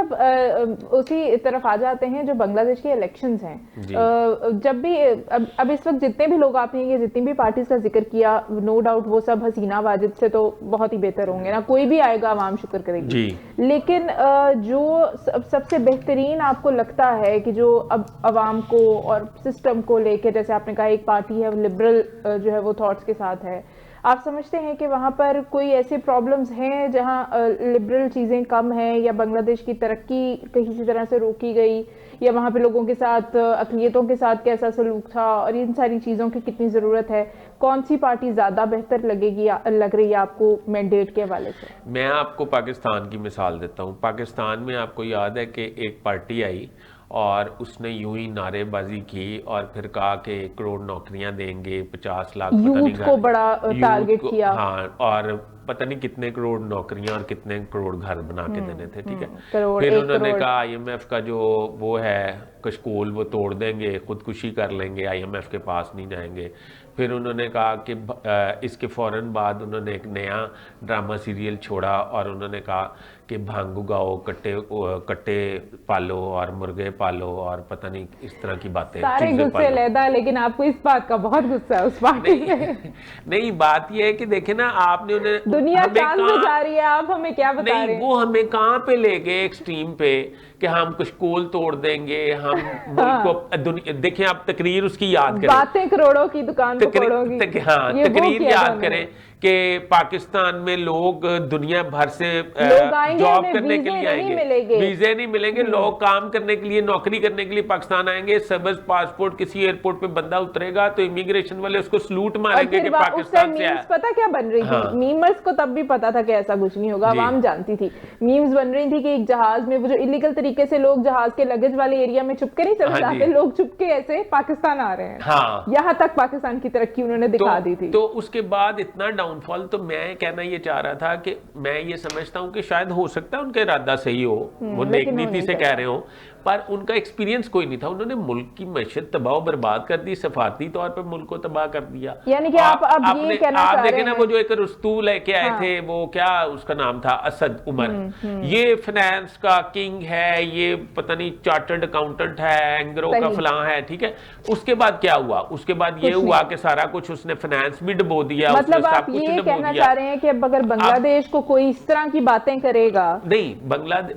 उसी तरफ आ जाते हैं जो बांग्लादेश के इलेक्शंस हैं। जब भी अब इस वक्त जितने भी लोग आपने ये जितनी भी पार्टीज का जिक्र किया, नो डाउट वो सब हसीना वाजिद से तो बहुत ही बेहतर होंगे ना, कोई भी आएगा आवाम शुक्र करेगी। लेकिन जो सबसे बेहतरीन आपको लगता है कि जो अब आवाम को और सिस्टम को लेके, जैसे आपने कहा एक पार्टी है लिबरल जो है वो थॉट्स के साथ है, आप समझते हैं कि वहाँ पर कोई ऐसे प्रॉब्लम्स हैं जहाँ लिबरल चीज़ें कम हैं, या बांग्लादेश की तरक्की किसी तरह से रोकी गई, या वहाँ पे लोगों के साथ अक़लियतों के साथ कैसा सलूक था, और इन सारी चीज़ों की कितनी ज़रूरत है? कौन सी पार्टी ज़्यादा बेहतर लग रही है आपको मैंडेट के हवाले से? मैं आपको पाकिस्तान की मिसाल देता हूँ। पाकिस्तान में आपको याद है कि एक पार्टी आई और उसने यूं ही नारेबाजी की और फिर कहा कि 1 करोड़ नौकरियां देंगे, 50 लाख पता नहीं यूथ को बड़ा टारगेट किया। हाँ, और पता नहीं कितने करोड़ नौकरियां और कितने करोड़ घर बना के देने थे, ठीक है। फिर उन्होंने कहा IMF का जो वो है कशकोल वो तोड़ देंगे, खुदकुशी कर लेंगे, IMF के पास नहीं जाएंगे। फिर उन्होंने कहा कि इसके फ़ौरन बाद उन्होंने एक नया ड्रामा सीरियल छोड़ा और उन्होंने कहा कि भांग उगाओ, कट्टे पालो और मुर्गे पालो और पता नहीं इस तरह की बातें। सारे गुस्से लेदा, लेकिन आपको इस बात का बहुत गुस्सा है उस पार्टी पे। नहीं, बात यह है कि देखे ना, आपने उन्हें दुनिया चांद पे जा रही है, आप हमें क्या बता रहे हैं? वो हमें कहाँ पे ले गए एक्सट्रीम पे कि हम कशकोल तोड़ देंगे, हम मुल्क को देखें, आप तकरीर उसकी याद करें, बातें करोड़ों की दुकान को तोड़ोगी। हाँ, तकरीर याद करें कि पाकिस्तान में लोग दुनिया भर से जॉब करने के लिए आएंगे, वीजे नहीं मिलेंगे, लोग काम करने के लिए, नौकरी करने के लिए पाकिस्तान आएंगे। सबज पासपोर्ट, किसी एयरपोर्ट पे बंदा उतरेगा तो इमिग्रेशन वाले उसको सलूट मारेंगे कि पाकिस्तान से आया। पता क्या बन रही थी? मीमर्स को तब भी पता था कि ऐसा कुछ नहीं होगा, आवाम जानती थी। मीम्स बन रही थी कि एक जहाज में वो जो इलीगल तरीके से लोग जहाज के लगेज वाले एरिया में छुपके नहीं चले जाते, लोग छुपके ऐसे पाकिस्तान आ रहे हैं। हाँ, यहाँ तक पाकिस्तान की तरक्की उन्होंने दिखा दी थी। तो उसके बाद इतना डाउनफॉल, तो मैं कहना ये चाह रहा था कि मैं ये समझता हूँ कि शायद हो सकता है उनका इरादा सही हो, वो नेक नीति से कह रहे हो, पर उनका एक्सपीरियंस कोई नहीं था। उन्होंने मुल्क की मैशत तबाह बर्बाद कर दी, सफारती तौर पे मुल्क को तबाह कर दिया। यानी कि आप ये कहना चाह रहे हैं, देखें ना, वो जो एक रस्तू लेके आए थे, वो क्या उसका नाम था, असद उमर, ये फाइनेंस का किंग है, ये पता नहीं चार्टर्ड अकाउंटेंट है, एंग्रो का फलां है, ठीक है। उसके बाद क्या हुआ? उसके बाद ये हुआ कि सारा कुछ उसने फाइनेंस भी डुबो दिया। मतलब आप ये कहना चाह रहे हैं कि अब अगर बांग्लादेश को कोई इस तरह की बातें करेगा? नहीं,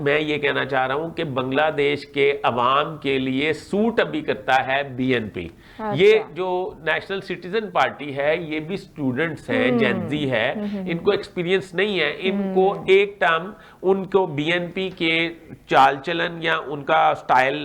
मैं ये कहना चाह रहा हूं कि बांग्लादेश के अवाम के लिए सूट अभी करता है BNP। अच्छा। ये जो नेशनल सिटीजन पार्टी है, ये भी स्टूडेंट्स हैं, जेनजी है, इनको एक्सपीरियंस नहीं है, इनको एक टर्म उनको BNP के चाल चलन या उनका स्टाइल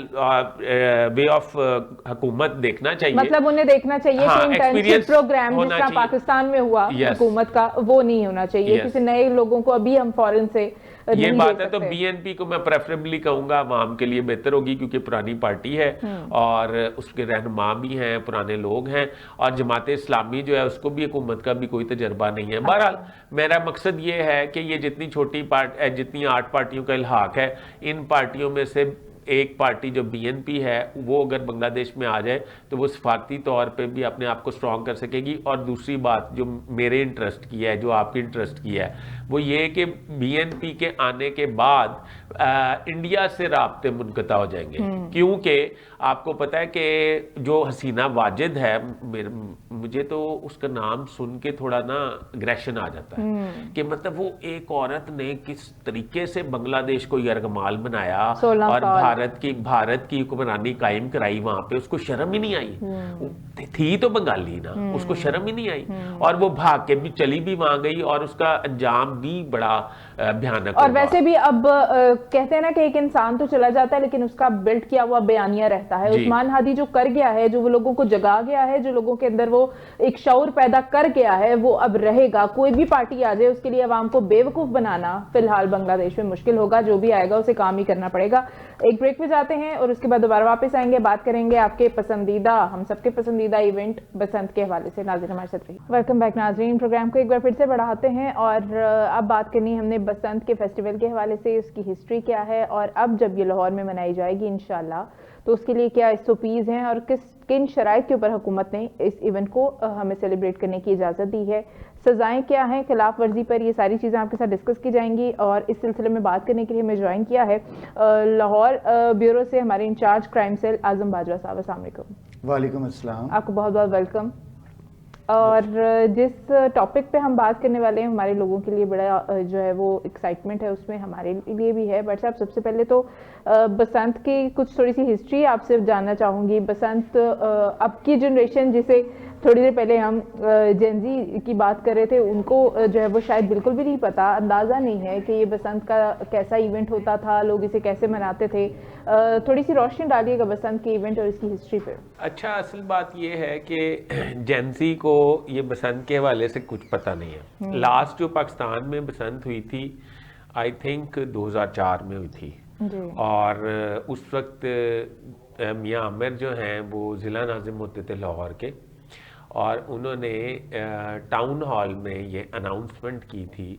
वे ऑफ हुकूमत देखना चाहिए। मतलब उन्हें देखना चाहिए कि इंटर्नशिप प्रोग्राम जिस तरह पाकिस्तान में हुआ हुकूमत का, वो नहीं होना चाहिए। किसी नए लोगों को अभी हम फॉरेन से ये बात है, तो BNP को मैं प्रेफरेबली कहूंगा, आवाम के लिए बेहतर होगी, क्योंकि पुरानी पार्टी है और उसके रहनुमा भी हैं, पुराने लोग हैं, और जमात इस्लामी जो है उसको भी हुकूमत का भी कोई तजर्बा नहीं है। बहरहाल मेरा मकसद ये है कि ये जितनी छोटी जितनी 8 पार्टियों का इल्हाक है, इन पार्टियों में से एक पार्टी जो BNP है, वो अगर बांग्लादेश में आ जाए तो वो सफारती तौर पे भी अपने आप को स्ट्रॉन्ग कर सकेगी। और दूसरी बात जो मेरे इंटरेस्ट की है, जो आपके इंटरेस्ट की है, वो ये कि BNP के आने के बाद इंडिया से राब्ते मुनक़ता हो जाएंगे, क्योंकि आपको पता है कि जो हसीना वाजिद है, मुझे तो उसका नाम सुन के थोड़ा ना अग्रेशन आ जाता है कि मतलब वो एक औरत ने किस तरीके से बांग्लादेश को यरगमाल बनाया और भारत की हुक्मरानी कायम कराई वहां पे, उसको शर्म ही नहीं आई। थी तो बंगाली ना, उसको शर्म ही नहीं आई, और वो भाग के भी चली भी वहां गई, और उसका अंजाम भी बड़ा भयानक। और वैसे भी अब कहते हैं ना कि एक इंसान तो चला जाता है लेकिन उसका बिल्ड किया हुआ बयानिया रहता है। उस्मान हादी जो कर गया है, जो वो लोगों को जगा गया है, जो लोगों के अंदर वो एक शऊर पैदा कर गया है, वो अब रहेगा। कोई भी पार्टी आ जाए, उसके लिए अवाम को बेवकूफ बनाना फिलहाल बांग्लादेश में मुश्किल होगा। जो भी आएगा उसे काम ही करना पड़ेगा। एक ब्रेक पे जाते हैं और उसके बाद दोबारा वापस आएंगे, बात करेंगे आपके पसंदीदा, हम सबके पसंदीदा इवेंट बसंत के हवाले से। नाज़रीन हमारे साथ रहिए। वेलकम बैक नाज़रीन, प्रोग्राम को एक बार फिर से बढ़ाते हैं और अब बात करनी हमने बसंत के फेस्टिवल के हवाले से, उसकी हिस्ट्री क्या है और अब जब ये लाहौर में मनाई जाएगी इंशाल्लाह, तो उसके लिए क्या SOPs हैं और किन शराइत के ऊपर हुकूमत ने इस इवेंट को हमें सेलिब्रेट करने की इजाज़त दी है, सजाएं क्या हैं खिलाफ वर्जी पर, ये सारी चीज़ें आपके साथ डिस्कस की जाएंगी। और इस सिलसिले में बात करने के लिए हमें ज्वाइन किया है लाहौर ब्यूरो से हमारे इंचार्ज क्राइम सेल आजम बाजवा साहब। अस्सलाम वालेकुम। वालेकुम अस्सलाम। आपको बहुत बहुत वेलकम। और जिस टॉपिक पे हम बात करने वाले हैं, हमारे लोगों के लिए बड़ा जो है वो एक्साइटमेंट है, उसमें हमारे लिए भी है। बट साहब, सबसे पहले तो बसंत की कुछ थोड़ी सी हिस्ट्री आपसे जानना चाहूँगी। बसंत अब की जनरेशन जिसे थोड़ी देर पहले हम जेनजी की बात कर रहे थे, उनको जो है वो शायद बिल्कुल भी नहीं पता, अंदाज़ा नहीं है कि ये बसंत का कैसा इवेंट होता था, लोग इसे कैसे मनाते थे। थोड़ी सी रोशनी डालिएगा बसंत के इवेंट और इसकी हिस्ट्री पे। अच्छा, असल बात ये है कि जेंसी को ये बसंत के हवाले से कुछ पता नहीं है। लास्ट जो पाकिस्तान में बसंत हुई थी आई थिंक 2004 में हुई थी जी। और उस वक्त मियाँ आमिर जो हैं वो ज़िला नाज़िम होते थे लाहौर के, और उन्होंने टाउन हॉल में ये अनाउंसमेंट की थी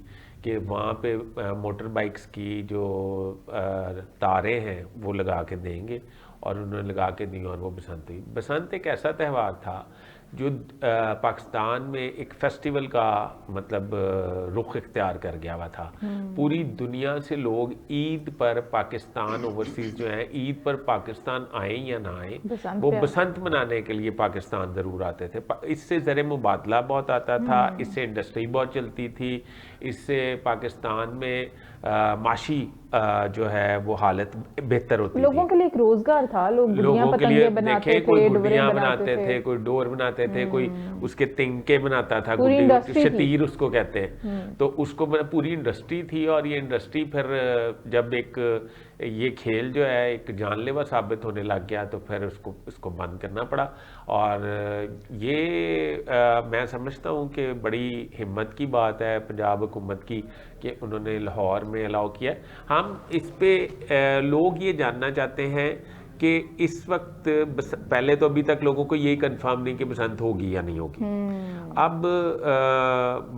कि वहाँ पे मोटर बाइक्स की जो तारें हैं वो लगा के देंगे, और उन्होंने लगा के दी और वो बसंत हुई। बसंत एक ऐसा त्यौहार था जो पाकिस्तान में एक फेस्टिवल का मतलब रुख इख्तियार कर गया हुआ था। पूरी दुनिया से लोग ईद पर पाकिस्तान, ओवरसीज जो है ईद पर पाकिस्तान आए या ना आए, वो बसंत मनाने के लिए पाकिस्तान ज़रूर आते थे। इससे ज़र मुबादला बहुत आता था, इससे इंडस्ट्री बहुत चलती थी, इससे पाकिस्तान में माशी जो है वो हालत बेहतर होती थी। लोगों के लिए एक रोजगार था, लोगों के लिए बनाते थे, कोई गुड्डियां बनाते थे, कोई डोर बनाते थे, कोई उसके तिनके बनाता था, शतीर उसको कहते हैं। तो उसको पूरी इंडस्ट्री थी, और ये इंडस्ट्री फिर जब एक ये खेल जो है एक जानलेवा साबित होने लग गया तो फिर उसको बंद करना पड़ा। और ये मैं समझता हूँ कि बड़ी हिम्मत की बात है पंजाब हुकूमत की कि उन्होंने लाहौर में अलाउ किया। हम इस पे लोग ये जानना चाहते हैं कि इस वक्त पहले तो अभी तक लोगों को यही कंफर्म नहीं कि बसंत होगी या नहीं होगी। अब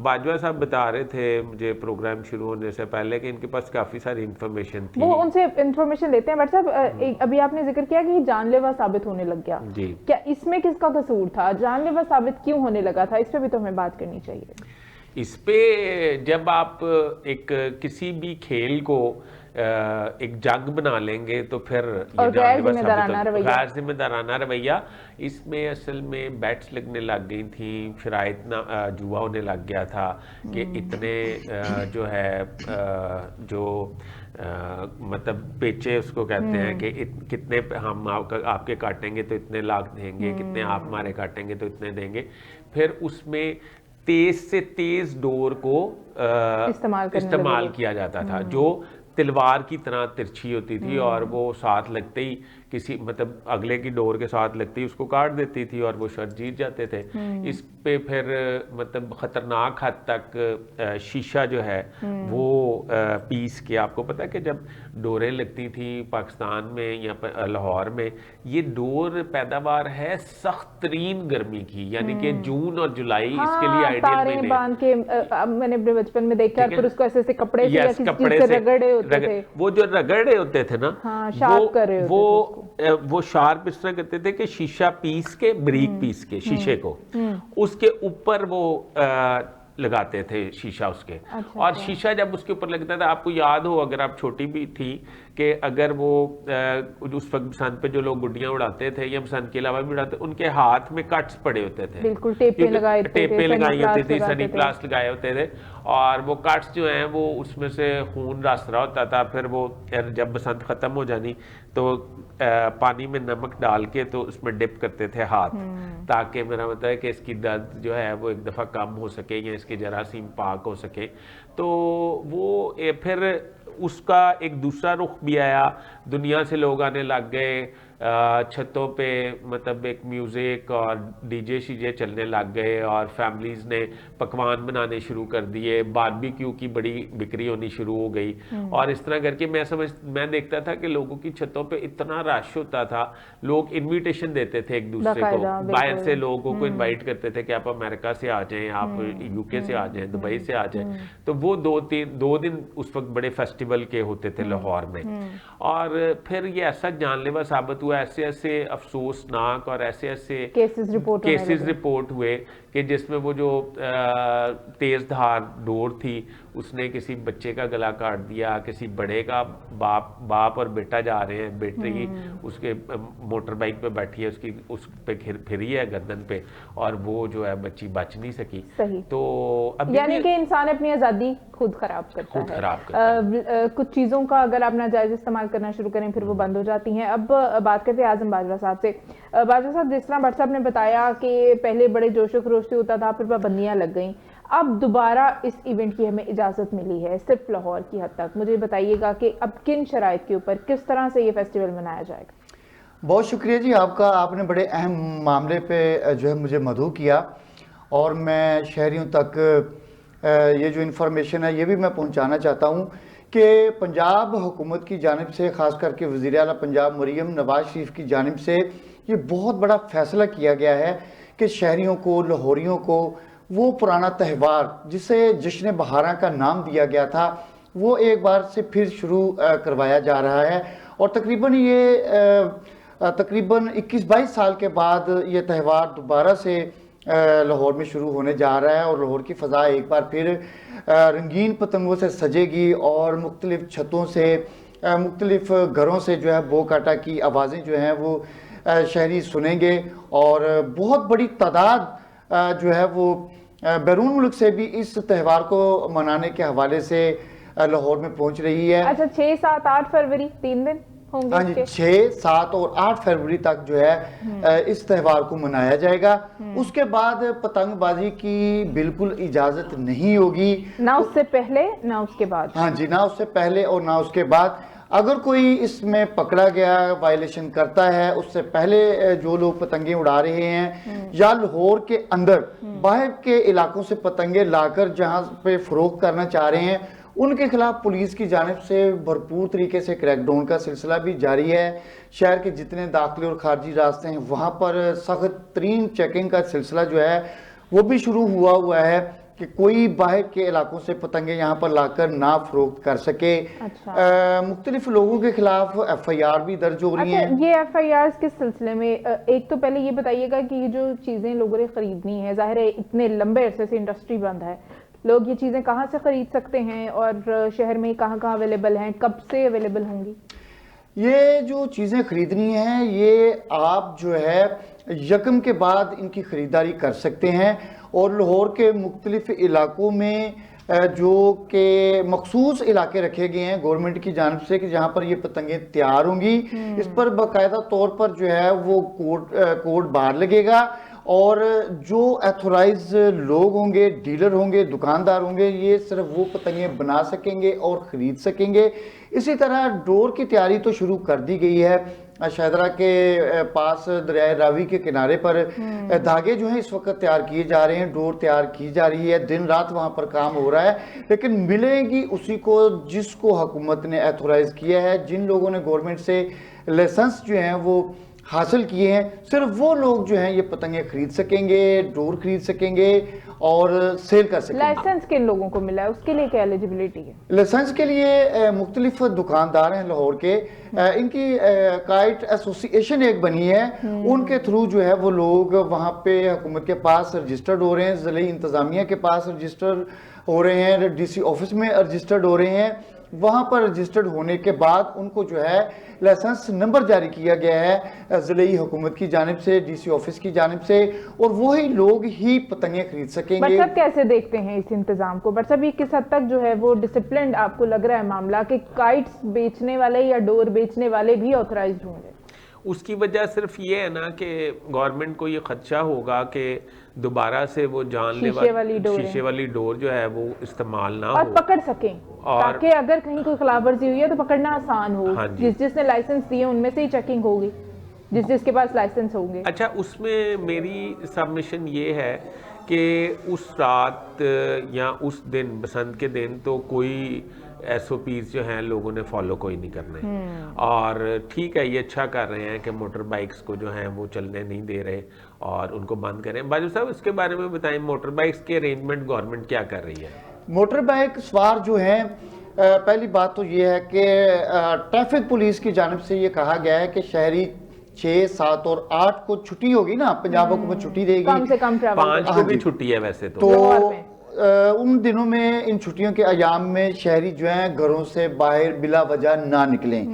बाजवा साहब बता रहे थे मुझे प्रोग्राम शुरू होने से पहले कि इनके पास काफ़ी सारी इंफॉर्मेशन थी, वो उनसे इंफॉर्मेशन लेते हैं। बट साहब अभी आपने जिक्र किया कि जानलेवा साबित होने लग गया जी, क्या इसमें किसका कसूर था? जानलेवा साबित क्यों होने लगा था? इस पे भी तो हमें बात करनी चाहिए। इस पे जब आप एक किसी भी खेल को एक जंग बना लेंगे तो फिर ये गैर जिम्मेदाराना रवैया, इसमें असल में बैट्स लगने लग गई थी, फिर इतना जुआ होने लग गया था कि इतने जो है जो मतलब पेचे उसको कहते हैं कि कितने हम आपके काटेंगे तो इतने लाख देंगे, कितने आप हमारे काटेंगे तो इतने देंगे। फिर उसमें तेज से तेज डोर को इस्तेमाल किया जाता था, जो तलवार की तरह तिरछी होती थी, और वो साथ लगते ही किसी मतलब अगले की डोर के साथ लगते ही उसको काट देती थी और वो शर्त जीत जाते थे। इस पे फिर मतलब ख़तरनाक हद तक शीशा जो है वो पीस के, आपको पता है कि जब डोरें लगती थी पाकिस्तान में या लाहौर में, ये डोर पैदावार है सख्त तरीन गर्मी की, यानी कि जून और जुलाई इसके लिए आइडियल महीने। बांध के मैंने अपने बचपन में देखा, फिर उसको ऐसे ऐसे कपड़े से या किसी चीज से रगड़े होते थे। वो जो रगड़े होते थे ना, शार्प कर रहे होते थे, वो शार्प इस तरह करते थे कि शीशा पीस के, बारीक पीस के शीशे को उसके ऊपर वो लगाते थे शीशा उसके। और शीशा जब उसके ऊपर लगता था, आपको याद हो अगर आप छोटी भी थी कि अगर वो उस वक्त बसंत पे जो लोग गुड्डियां उड़ाते थे या बसंत के अलावा भी उड़ाते, उनके हाथ में कट्स पड़े होते थे, बिल्कुल टेपें लगाई होती थी, सनी प्लास लगाए होते थे, और वो कट्स जो हैं वो उसमें से खून रस रहा होता था। फिर वो जब बसंत ख़त्म हो जानी तो पानी में नमक डाल के तो उसमें डिप करते थे हाथ, ताकि मेरा मतलब है कि इसकी दर्द जो है वो एक दफ़ा कम हो सके या इसके जरासीम पाक हो सके। तो वो फिर उसका एक दूसरा रुख भी आया, दुनिया से लोग आने लग गए, छतों पे मतलब एक म्यूज़िक और डीजे शीजे चलने लग गए, और फैमिलीज़ ने पकवान बनाने शुरू कर दिए, बारबेक्यू की बड़ी बिक्री होनी शुरू हो गई। और इस तरह करके मैं देखता था कि लोगों की छतों पे इतना रश होता था, लोग इनविटेशन देते थे एक दूसरे को, बाहर से लोगों को इनवाइट करते थे कि आप अमेरिका से आ जाएं, आप यूके से आ जाएं, दुबई से आ जाएं। तो वो दो दिन उस वक्त बड़े फेस्टिवल के होते थे लाहौर में। और फिर ये ऐसा जानलेवा साबित हुआ, ऐसे ऐसे अफसोसनाक और ऐसे ऐसे केसेस रिपोर्ट हुए कि जिसमें वो जो तेज़ धार डोर थी उसने किसी बच्चे का गला काट दिया, किसी बड़े का, बाप और बेटा जा रहे हैं, बेटे की उसके मोटर बाइक पे बैठी है, उसकी उस पे फिरी है गर्दन पे, और वो जो है बच्ची बच नहीं सकी। सही। तो अब यानी कि इंसान अपनी आज़ादी खुद खराब करता है। कुछ चीज़ों का अगर आप नाजायज इस्तेमाल करना शुरू करें फिर वो बंद हो जाती हैं। अब बात करते हैं आजम बाजवा साहब से। बाजवा साहब, जिस तरह भट्ट साहब ने बताया कि पहले बड़े जोशो खरोश से होता था, फिर पाबंदियां लग गई, अब दोबारा इस इवेंट की हमें इजाज़त मिली है सिर्फ लाहौर की हद तक। मुझे बताइएगा कि अब किन शराइत के ऊपर किस तरह से ये फेस्टिवल मनाया जाएगा? बहुत शुक्रिया जी आपका, आपने बड़े अहम मामले पे जो है मुझे मदऊ किया, और मैं शहरियों तक ये जो इन्फॉर्मेशन है ये भी मैं पहुंचाना चाहता हूं कि पंजाब हुकूमत की जानिब से, ख़ास करके वज़ीर आला पंजाब मरीम नवाज शरीफ की जानिब से ये बहुत बड़ा फ़ैसला किया गया है कि शहरियों को, लाहौरियों को वो पुराना त्यौहार जिसे जश्न बहारा का नाम दिया गया था वो एक बार से फिर शुरू करवाया जा रहा है। और तकरीबन ये तकरीबन 21-22 साल के बाद ये त्यौहार दोबारा से लाहौर में शुरू होने जा रहा है, और लाहौर की फ़ज़ा एक बार फिर रंगीन पतंगों से सजेगी, और मुख्तलिफ़ छतों से, मुख्तलिफ़ घरों से जो है बो काटा की आवाज़ें जो हैं वो शहरी सुनेंगे, और बहुत बड़ी तादाद जो है वो बैरून मुल्क से भी इस त्यौहार को मनाने के हवाले से लाहौर में पहुंच रही है। अच्छा, 6, 7, 8 फरवरी 3 दिन होंगे? हाँ जी, 6, 7 और 8 फरवरी तक जो है इस त्यौहार को मनाया जाएगा। उसके बाद पतंगबाजी की बिल्कुल इजाजत नहीं होगी, ना उससे पहले ना उसके बाद। हाँ जी, ना उससे पहले और ना उसके बाद। अगर कोई इसमें पकड़ा गया, वायलेशन करता है, उससे पहले जो लोग पतंगे उड़ा रहे हैं या लाहौर के अंदर बाहर के इलाकों से पतंगे लाकर जहां पे फरोख्त करना चाह रहे हैं, उनके खिलाफ पुलिस की जानिब से भरपूर तरीके से क्रैकडाउन का सिलसिला भी जारी है। शहर के जितने दाखिली और खारजी रास्ते हैं वहाँ पर सख्त तरीन चेकिंग का सिलसिला जो है वो भी शुरू हुआ है कि कोई बाहर के इलाकों से पतंगे यहाँ पर लाकर ना फरोख्त कर सके। अच्छा। मुख्तलिफ लोगों के खिलाफ FIR भी दर्ज हो रही हैं। ये FIRs किस सिलसिले में? एक तो पहले ये बताइएगा कि ये जो चीज़ें लोगों ने खरीदनी है, जाहिर है इतने लंबे अरसे से इंडस्ट्री बंद है, लोग ये चीज़ें कहाँ से खरीद सकते हैं, और शहर में कहाँ अवेलेबल हैं, कब से अवेलेबल होंगी? ये जो चीज़ें खरीदनी हैं ये आप जो है यकम के बाद इनकी ख़रीदारी कर सकते हैं, और लाहौर के मुख्तलिफ इलाकों में जो कि मखसूस इलाके रखे गए हैं गवर्नमेंट की जानिब से कि जहाँ पर ये पतंगे तैयार होंगी, इस पर बाकायदा तौर पर जो है वो कोड बाहर लगेगा, और जो एथोराइज लोग होंगे, डीलर होंगे, दुकानदार होंगे, ये सिर्फ वो पतंगे बना सकेंगे और ख़रीद सकेंगे। इसी तरह डोर की तैयारी तो शुरू कर दी गई है। शहदरा के पास दरियाए रावी के किनारे पर धागे जो हैं इस वक्त तैयार किए जा रहे हैं, डोर तैयार की जा रही है, दिन रात वहाँ पर काम हो रहा है, लेकिन मिलेगी उसी को जिसको हुकूमत ने एथोराइज किया है। जिन लोगों ने गवर्नमेंट से लाइसेंस जो हैं वो हासिल किए हैं, सिर्फ वो लोग जो हैं ये पतंगे खरीद सकेंगे, डोर खरीद सकेंगे और सेल कर सकेंगे। लाइसेंस किन लोगों को मिला है, उसके लिए क्या एलिजिबिलिटी है? लाइसेंस के लिए मुख्तलिफ दुकानदार हैं लाहौर के, इनकी काइट एसोसिएशन एक बनी है, उनके थ्रू जो है वो लोग वहाँ पे हुकूमत के पास रजिस्टर्ड हो रहे हैं, ज़िले इंतज़ामिया के पास रजिस्टर हो रहे हैं, DC ऑफिस में रजिस्टर्ड हो रहे हैं। वहाँ पर रजिस्टर्ड होने के बाद उनको जो है लाइसेंस नंबर जारी किया गया है ज़िले हुकूमत की जानिब से, DC ऑफिस की जानिब से, और वही लोग ही पतंगे खरीद सकेंगे। बट साहब कैसे देखते हैं इस इंतजाम को? बट साहब ये किस हद तक जो है वो डिसिप्लिन आपको लग रहा है मामला कि काइट्स बेचने वाले या डोर बेचने वाले भी ऑथराइज्ड होंगे? उसकी वजह सिर्फ ये है ना कि गवर्नमेंट को ये खदशा होगा कि दोबारा से वो शीशे वाली डोर जो है वो इस्तेमाल ना और हो, पकड़ सकें, ताकि अगर कहीं कोई खिलाफवर्जी हुई है तो पकड़ना आसान हो। हाँ जी। जिसने लाइसेंस दिए उनमें से ही चेकिंग होगी, जिसके पास लाइसेंस होंगे। अच्छा, उसमें मेरी सबमिशन ये है कि उस रात या उस दिन, बसंत के दिन, तो कोई SOPs जो हैं लोगों ने फॉलो कोई नहीं करने। और ठीक है, ये अच्छा कर रहे हैं कि मोटर बाइक्स को जो हैं वो चलने नहीं दे रहे और उनको बंद करें। बाजू साहब इसके बारे में बताएं, मोटर बाइक्स के अरेंजमेंट गवर्नमेंट क्या कर रही है? मोटर बाइक सवार जो हैं, पहली बात तो ये है कि ट्रैफिक पुलिस की जानिब से ये कहा गया है कि शहरी 6, 7 और 8 को छुट्टी होगी ना, पंजाब हुकूमत छुट्टी देगी, कम से कम ट्रैवल 5 को भी छुट्टी है वैसे तो लाहौर में। उन दिनों में, इन छुट्टियों के अयाम में शहरी जो हैं घरों से बाहर बिला वजह ना निकलें।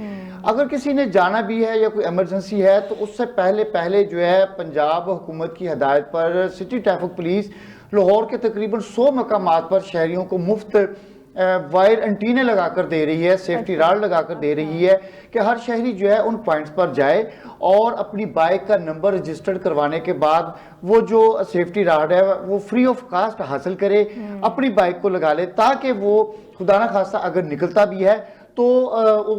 अगर किसी ने जाना भी है या कोई इमरजेंसी है तो उससे पहले जो है पंजाब हुकूमत की हदायत पर सिटी ट्रैफिक पुलिस लाहौर के तकरीबन 100 मकामात पर शहरियों को मुफ्त वायर एंटीने लगाकर दे रही है, सेफ्टी राड लगाकर दे रही है कि हर शहरी जो है उन पॉइंट्स पर जाए और अपनी बाइक का नंबर रजिस्टर्ड करवाने के बाद वो जो सेफ्टी राड है वो फ्री ऑफ कास्ट हासिल करे, अपनी बाइक को लगा ले, ताकि वो खुदा ना खास्ता अगर निकलता भी है तो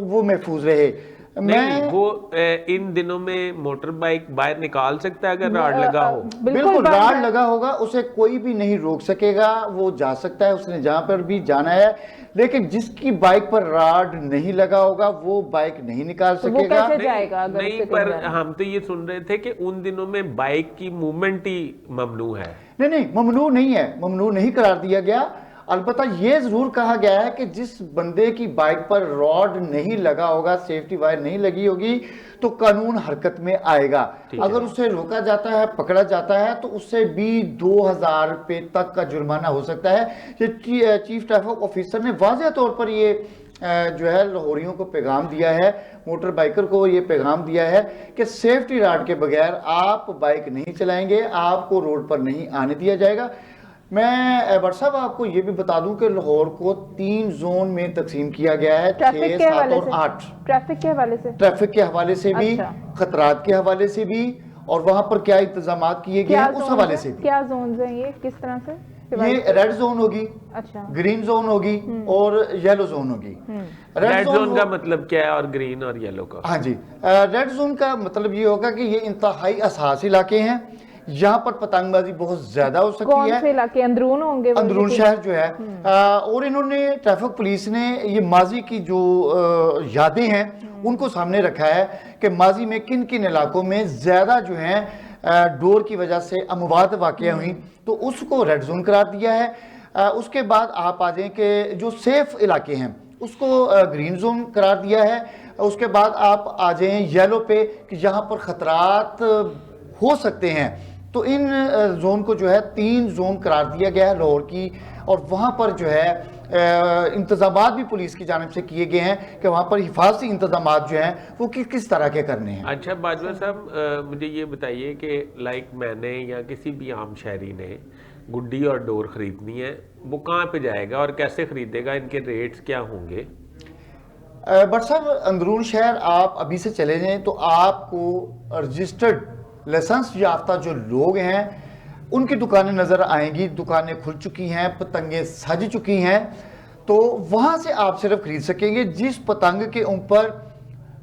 वो महफूज रहे। नहीं, वो इन दिनों में मोटर बाइक बाहर निकाल सकता है अगर राड लगा हो? बिल्कुल राड लगा होगा, उसे कोई भी नहीं रोक सकेगा, वो जा सकता है, उसने जहां पर भी जाना है। लेकिन जिसकी बाइक पर राड नहीं लगा होगा वो बाइक नहीं निकाल तो वो सकेगा। कैसे जाएगा अगर नहीं, उससे पर कहीं जाना? हम तो ये सुन रहे थे कि उन दिनों में बाइक की मूवमेंट ही ममनू है। नहीं, ममनू नहीं है, ममनू नहीं करार दिया गया। अलबत्ता ये जरूर कहा गया है कि जिस बंदे की बाइक पर रॉड नहीं लगा होगा, सेफ्टी वायर नहीं लगी होगी, तो कानून हरकत में आएगा। अगर उसे रोका जाता है, पकड़ा जाता है, तो उससे भी 2000 रुपये तक का जुर्माना हो सकता है। ये चीफ ट्रैफिक ऑफिसर ने वाज़ेह तौर पर ये जो है लाहौरियों को पैगाम दिया है, मोटर बाइकर को ये पैगाम दिया है कि सेफ्टी राड के बगैर आप बाइक नहीं चलाएंगे, आपको रोड पर नहीं आने दिया जाएगा। मैं बट साहब आपको ये भी बता दूं कि लाहौर को 3 जोन में तकसीम किया गया है, 6, 7 और 8। ट्रैफिक के हवाले से, ट्रैफिक के हवाले से भी, खतरात के हवाले से भी, और वहां पर क्या इंतजाम किए गए हैं उस हवाले से भी। क्या जोन है ये, किस तरह से? ये रेड जोन होगी, अच्छा, ग्रीन जोन होगी और येलो जोन होगी। रेड जोन का मतलब क्या है और ग्रीन और येलो का? हाँ जी, रेड जोन का मतलब ये होगा कि ये इंतहाई हसास इलाके हैं, यहाँ पर पतंगबाजी बहुत ज्यादा हो सकती है। कौन से इलाके? अंदरून होंगे? अंदरून शहर जो है। और इन्होंने ट्रैफिक पुलिस ने ये माजी की जो यादें हैं उनको सामने रखा है कि माजी में किन किन इलाकों में ज्यादा जो है डोर की वजह से अमवात वाक़या हुई, तो उसको रेड जोन करार दिया है। उसके बाद आप आ जाएं कि जो सेफ इलाके हैं उसको ग्रीन जोन करार दिया है। उसके बाद आप आ जाएं येलो पे कि जहाँ पर खतरात हो सकते हैं, तो इन जोन को जो है 3 जोन करार दिया गया है लाहौर की, और वहाँ पर जो है इंतजामात भी पुलिस की जानिब से किए गए हैं कि वहाँ पर हिफाजती इंतजामात जो हैं वो किस तरह के करने हैं। अच्छा बाजवा साहब, मुझे ये बताइए कि लाइक मैंने या किसी भी आम शहरी ने गुड्डी और डोर खरीदनी है, वो कहाँ पे जाएगा और कैसे खरीदेगा? इनके रेट्स क्या होंगे? बट साहब अंदरून शहर आप अभी से चले जाएं तो आपको रजिस्टर्ड लाइसेंस याफ्ता जो लोग हैं उनकी दुकानें नज़र आएंगी। दुकानें खुल चुकी हैं, पतंगें सज चुकी हैं, तो वहाँ से आप सिर्फ खरीद सकेंगे जिस पतंग के ऊपर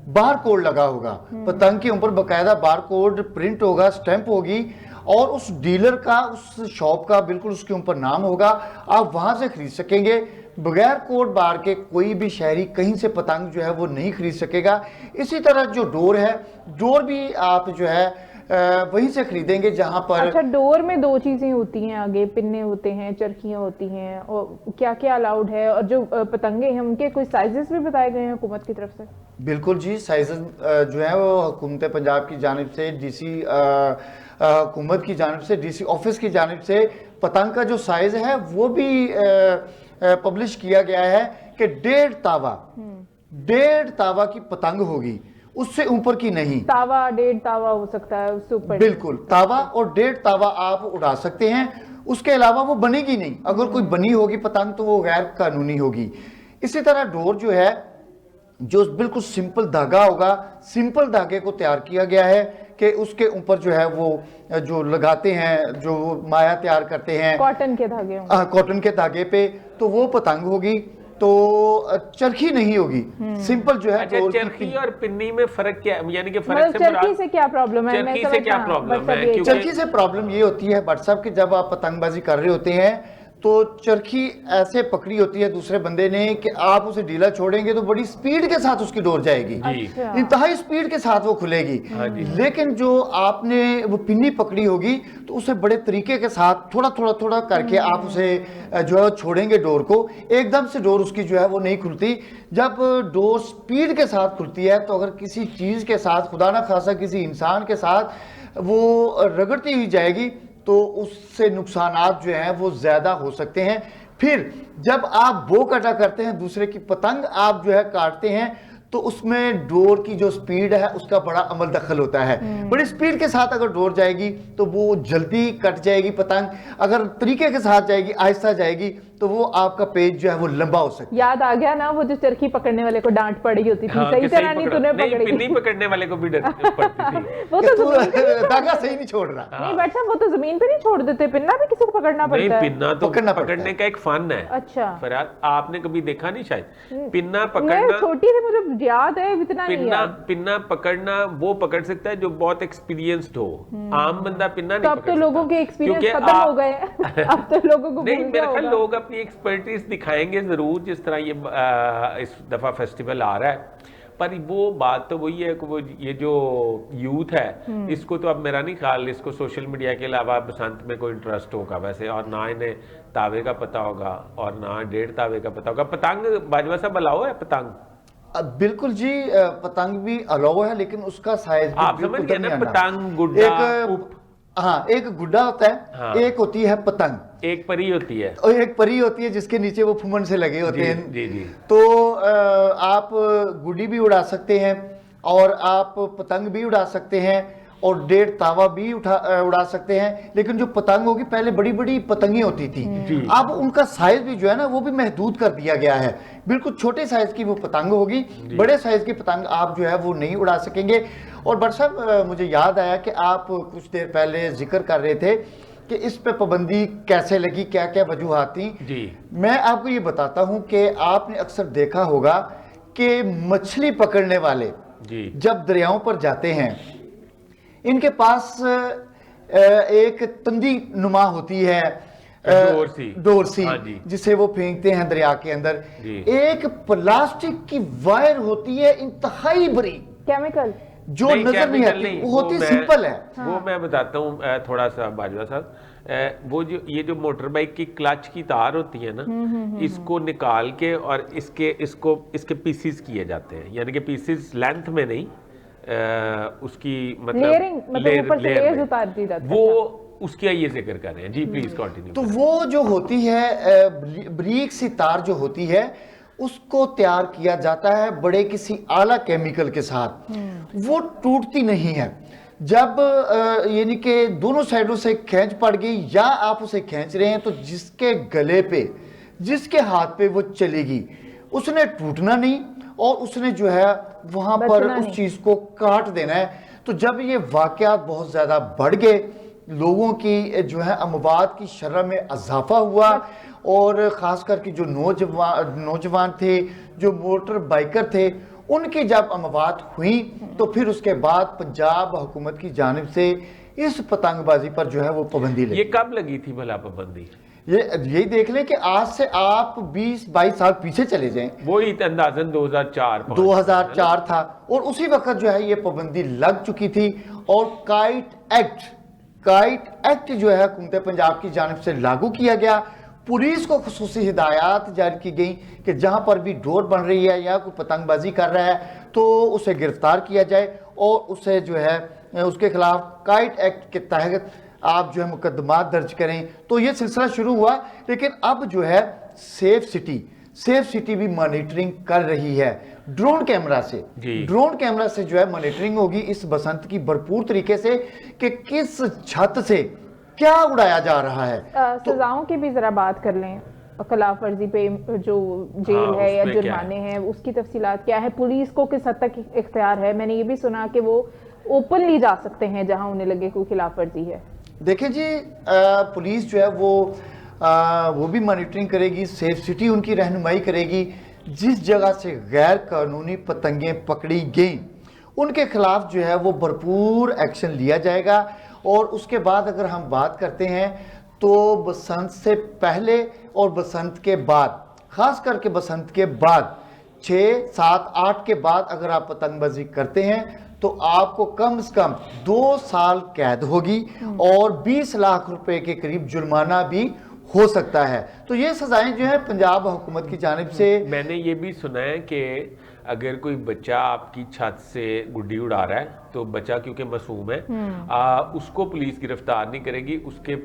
बार कोड लगा होगा। पतंग के ऊपर बाकायदा बार कोड प्रिंट होगा, स्टैंप होगी, और उस डीलर का, उस शॉप का बिल्कुल उसके ऊपर नाम होगा। आप वहाँ से खरीद सकेंगे। बगैर कोड बार के कोई भी शहरी कहीं से पतंग जो है वो नहीं खरीद सकेगा। इसी तरह जो डोर है, डोर भी आप जो है वहीं से खरीदेंगे जहां पर। अच्छा, डोर में 2 चीजें होती हैं, आगे पिन्ने होते हैं, चरखियां होती हैं, और क्या क्या अलाउड है? और जो पतंगे हैं उनके कोई साइजेस भी बताए गए हैं हुकूमत की तरफ से? बिल्कुल जी, साइजेस जो है वो हुकूमत पंजाब की जानिब से, डीसी हुकूमत की जानिब से, डीसी ऑफिस की जानिब से पतंग का जो साइज है वो भी पब्लिश किया गया है कि 1.5 तावा की पतंग होगी, उससे ऊपर की नहीं। तावा 1.5 तावा हो सकता है, उससे ऊपर बिल्कुल तावा और 1.5 तावा आप उड़ा सकते हैं, उसके अलावा वो बनेगी नहीं। अगर कोई बनी होगी पतंग तो वो गैर कानूनी होगी। इसी तरह डोर जो है, जो बिल्कुल सिंपल धागा होगा, सिंपल धागे को तैयार किया गया है कि उसके ऊपर जो है वो जो लगाते हैं, जो माया तैयार करते हैं कॉटन के धागे, कॉटन के धागे पे, तो वो पतंग होगी। तो चरखी नहीं होगी, सिंपल जो है। अच्छा, चरखी और पिन्नी में फर्क क्या है? यानी कि फर्क से चरखी से क्या प्रॉब्लम है? चरखी से क्या प्रॉब्लम है? चरखी से प्रॉब्लम ये होती है बट साहब कि जब आप पतंगबाजी कर रहे होते हैं तो चरखी ऐसे पकड़ी होती है दूसरे बंदे ने कि आप उसे ढीला छोड़ेंगे तो बड़ी स्पीड के साथ उसकी डोर जाएगी, अच्छा। इंतहाई स्पीड के साथ वो खुलेगी। लेकिन जो आपने वो पिन्नी पकड़ी होगी तो उसे बड़े तरीके के साथ थोड़ा थोड़ा थोड़ा करके आप उसे जो है छोड़ेंगे डोर को, एकदम से डोर उसकी जो है वो नहीं खुलती। जब डोर स्पीड के साथ खुलती है तो अगर किसी चीज के साथ, खुदा ना खासा किसी इंसान के साथ वो रगड़ती हुई जाएगी तो उससे नुकसानात जो हैं वो ज्यादा हो सकते हैं। फिर जब आप बो कटा करते हैं, दूसरे की पतंग आप जो है काटते हैं, तो उसमें डोर की जो स्पीड है उसका बड़ा अमल दखल होता है। बड़ी स्पीड के साथ अगर डोर जाएगी तो वो जल्दी कट जाएगी पतंग, अगर तरीके के साथ जाएगी, आहिस्ता जाएगी, तो वो आपका पेज जो है वो लंबा हो सकता है। याद आ गया ना वो जो चरखी पकड़ने वाले को डांट पड़ी होती थी, सही तरह नहीं तूने पकड़ी, पिन्नी पकड़ने वाले को भी डर पड़ती थी। वो तो जमीन पे नहीं धागा सही नहीं छोड़ रहा। नहीं बट साहब वो तो जमीन पे नहीं छोड़ देते, पिन्ना भी किसी को पकड़ना नहीं, पड़ता है। पिन्ना तो पकड़ना पड़ता पकड़ने का एक फन है। अच्छा, फरहाद आपने कभी देखा नहीं शायद पिन्ना मैं पकड़ना। छोटी थी, मुझे याद है, इतना नहीं पिन्ना याद। पिन्ना पकड़ना वो पकड़ सकता है जो बहुत एक्सपीरियंस्ड हो, आम बंदा पिन्ना तो नहीं अब पकड़ तो लोगों के एक्सपीरियंस क्योंकि खत्म हो आप- गए अब तो लोगों को नहीं, भूल मेरे गया ख्याल होगा। लोग अपनी एक्सपर्टीज दिखाएंगे जरूर, जिस तरह ये इस दफा फेस्टिवल आ रहा है। पर वो बात तो वही है कि वो ये जो यूथ है इसको तो अब मेरा नहीं ख्याल इसको सोशल मीडिया के अलावा बसंत में कोई इंटरेस्ट होगा वैसे, और ना इन्हें तावे का पता होगा और ना 1.5 तावे का पता होगा। पतंग बाजवा साहब अलाउ है पतंग? बिल्कुल जी, पतंग भी अलाउ है लेकिन उसका साइज भी आप समझ बिल्कुल गए ना, दरमियाना। पतंग, गुड्डा, उप। हाँ, एक गुड्डा होता है, हाँ। एक होती है पतंग, एक परी होती है और एक परी होती है जिसके नीचे वो फुमन से लगे होते जी, हैं। जी, जी। तो आप गुड्डी भी उड़ा सकते हैं और आप पतंग भी उड़ा सकते हैं और 1.5 तावा भी उड़ा सकते हैं। लेकिन जो पतंग होगी, पहले बड़ी बड़ी पतंगी होती थी, अब उनका साइज भी जो है ना वो भी महदूद कर दिया गया है। बिल्कुल छोटे साइज की वो पतंग होगी, बड़े साइज की पतंग आप जो है वो नहीं उड़ा सकेंगे। और बट साहब मुझे याद आया कि आप कुछ देर पहले जिक्र कर रहे थे कि इस पे पाबंदी कैसे लगी, क्या क्या वजूहात थी। जी। मैं आपको ये बताता हूं कि आपने अक्सर देखा होगा कि मछली पकड़ने वाले जी जब दरियाओं पर जाते हैं, इनके पास एक तंदी नुमा होती है, डोर सी हाँ जी। जिसे वो फेंकते हैं दरिया के अंदर। जी। एक प्लास्टिक की वायर होती है इंतहाई बरीक, केमिकल जो नजर नहीं आती, वो होती सिंपल है। वो मैं बताता हूँ थोड़ा सा बाजवा साहब, वो जो ये जो मोटर बाइक की क्लच की तार होती है ना, इसको निकाल के और इसके पीसीस किए जाते हैं, यानी कि पीसीस लेंथ में नहीं, उसकी लेयरिंग, मतलब ऊपर से लेयर्स उतार दी जाती है। वो उसका ये जिक्र कर रहे हैं। जी प्लीज कंटिन्यू। तो वो जो होती है ब्रीक सी तार जो होती है, उसको तैयार किया जाता है बड़े किसी आला केमिकल के साथ, वो टूटती नहीं है। जब यानी कि दोनों साइडों से खींच पड़ गई या आप उसे खींच रहे हैं, तो जिसके गले पे, जिसके हाथ पे वो चलेगी, उसने टूटना नहीं और उसने जो है वहां पर उस चीज को काट देना है। तो जब ये वाकयात बहुत ज्यादा बढ़ गए, लोगों की जो है अमवात की शरह में इजाफा हुआ, और खास करके जो नौजवान थे, जो मोटर बाइकर थे, उनकी जब अमवात हुई, तो फिर उसके बाद पंजाब हुकूमत की जानिब से इस पतंगबाजी पर जो है वो पाबंदी लगी। ये कब लगी थी भला पाबंदी? यही देख लें कि आज से आप 20-22 साल पीछे चले जाएं, वही अंदाजन 2004 था, और उसी वक्त जो है ये पाबंदी लग चुकी थी। और काइट एक्ट जो है हुकूमत पंजाब की जानिब से लागू किया गया। पुलिस को खुसूसी हिदायत जारी की गई कि जहां पर भी डोर बन रही है या कोई पतंगबाजी कर रहा है तो उसे गिरफ्तार किया जाए और उसे जो है उसके खिलाफ काइट एक्ट के तहत आप जो है मुकदमा दर्ज करें। तो ये सिलसिला शुरू हुआ, लेकिन अब जो है सेफ सिटी भी मॉनिटरिंग कर रही है ड्रोन कैमरा से। ड्रोन कैमरा से जो है मॉनिटरिंग होगी इस बसंत की भरपूर तरीके से कि किस छत से क्या उड़ाया जा रहा है। सजाओं की भी जरा बात कर लें, खिलाफ वर्जी पे जो जेल है या जुर्माने हैं, उसकी तफसीलात क्या है, पुलिस को किस हद तक इख्तियार है? मैंने ये भी सुना कि वो ओपनली जा सकते हैं जहां उन्हें लगे कोई खिलाफ वर्जी है। देखिए जी, पुलिस जो है वो भी मॉनिटरिंग करेगी, सेफ सिटी उनकी रहनुमाई करेगी। जिस जगह से गैर कानूनी पतंगें पकड़ी गई उनके खिलाफ जो है वो भरपूर एक्शन लिया जाएगा। और उसके बाद अगर हम बात करते हैं तो बसंत से पहले और बसंत के बाद, खास करके बसंत के बाद 6, 7, 8 के बाद अगर आप पतंगबाजी करते हैं तो आपको कम से कम 2 साल कैद होगी और 20 लाख रुपए के करीब जुर्माना भी हो सकता है। तो ये सजाएं जो है पंजाब हुकूमत की जानिब से। मैंने ये भी सुना है कि अगर कोई बच्चा आपकी छत से गुड्डी उड़ा रहा है तो बच्चा क्योंकि मासूम है उसको पुलिस गिरफ्तार नहीं करेगी, उसके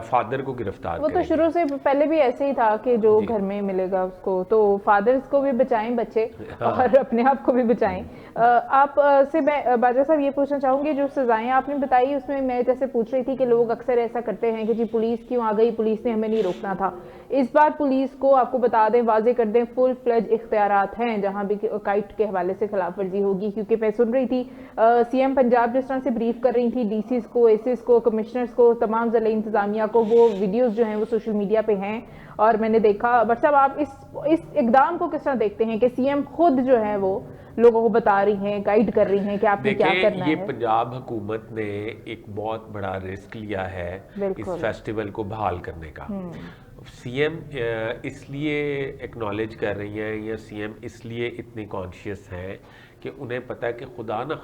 फादर को गिरफ्तार वो करेगी। तो शुरू से पहले भी ऐसे ही था कि जो घर में मिलेगा उसको, तो फादर्स को भी बचाएं बच्चे और अपने आप को भी बचाएं। आप से मैं बाजा साहब ये पूछना चाहूंगी, जो सजाएं आपने बताई उसमें मैं जैसे पूछ रही थी कि लोग अक्सर ऐसा करते हैं कि जी पुलिस क्यों आ गई, पुलिस ने हमें नहीं रोकना था। इस बार पुलिस को आपको बता दें, वाजे कर दें, फुल फ्लेज इख्तियारात हैं जहां भी काइट के हवाले से खिलाफ वर्जी होगी। क्योंकि मैं सुन रही थी सीएम पंजाब जिस तरह से ब्रीफ कर रही थी डीसीज को, एसीज को, कमिश्नर्स को, तमाम ज़िला इंतजामिया को, वो वीडियोस जो हैं वो सोशल मीडिया पे हैं और मैंने देखा। बट साहब आप इस इकदाम को किस तरह देखते हैं कि सीएम खुद जो है वो लोगों को बता रही हैं, गाइड कर रही हैं कि आपने क्या करना है? ये पंजाब हुकूमत ने एक बहुत बड़ा रिस्क लिया है इस फेस्टिवल को बहाल करने का। सीएम इसलिए एक्नॉलेज कर रही हैं या सीएम इसलिए इतनी कॉन्शियस हैं कि उन्हें पता है कि खुदा न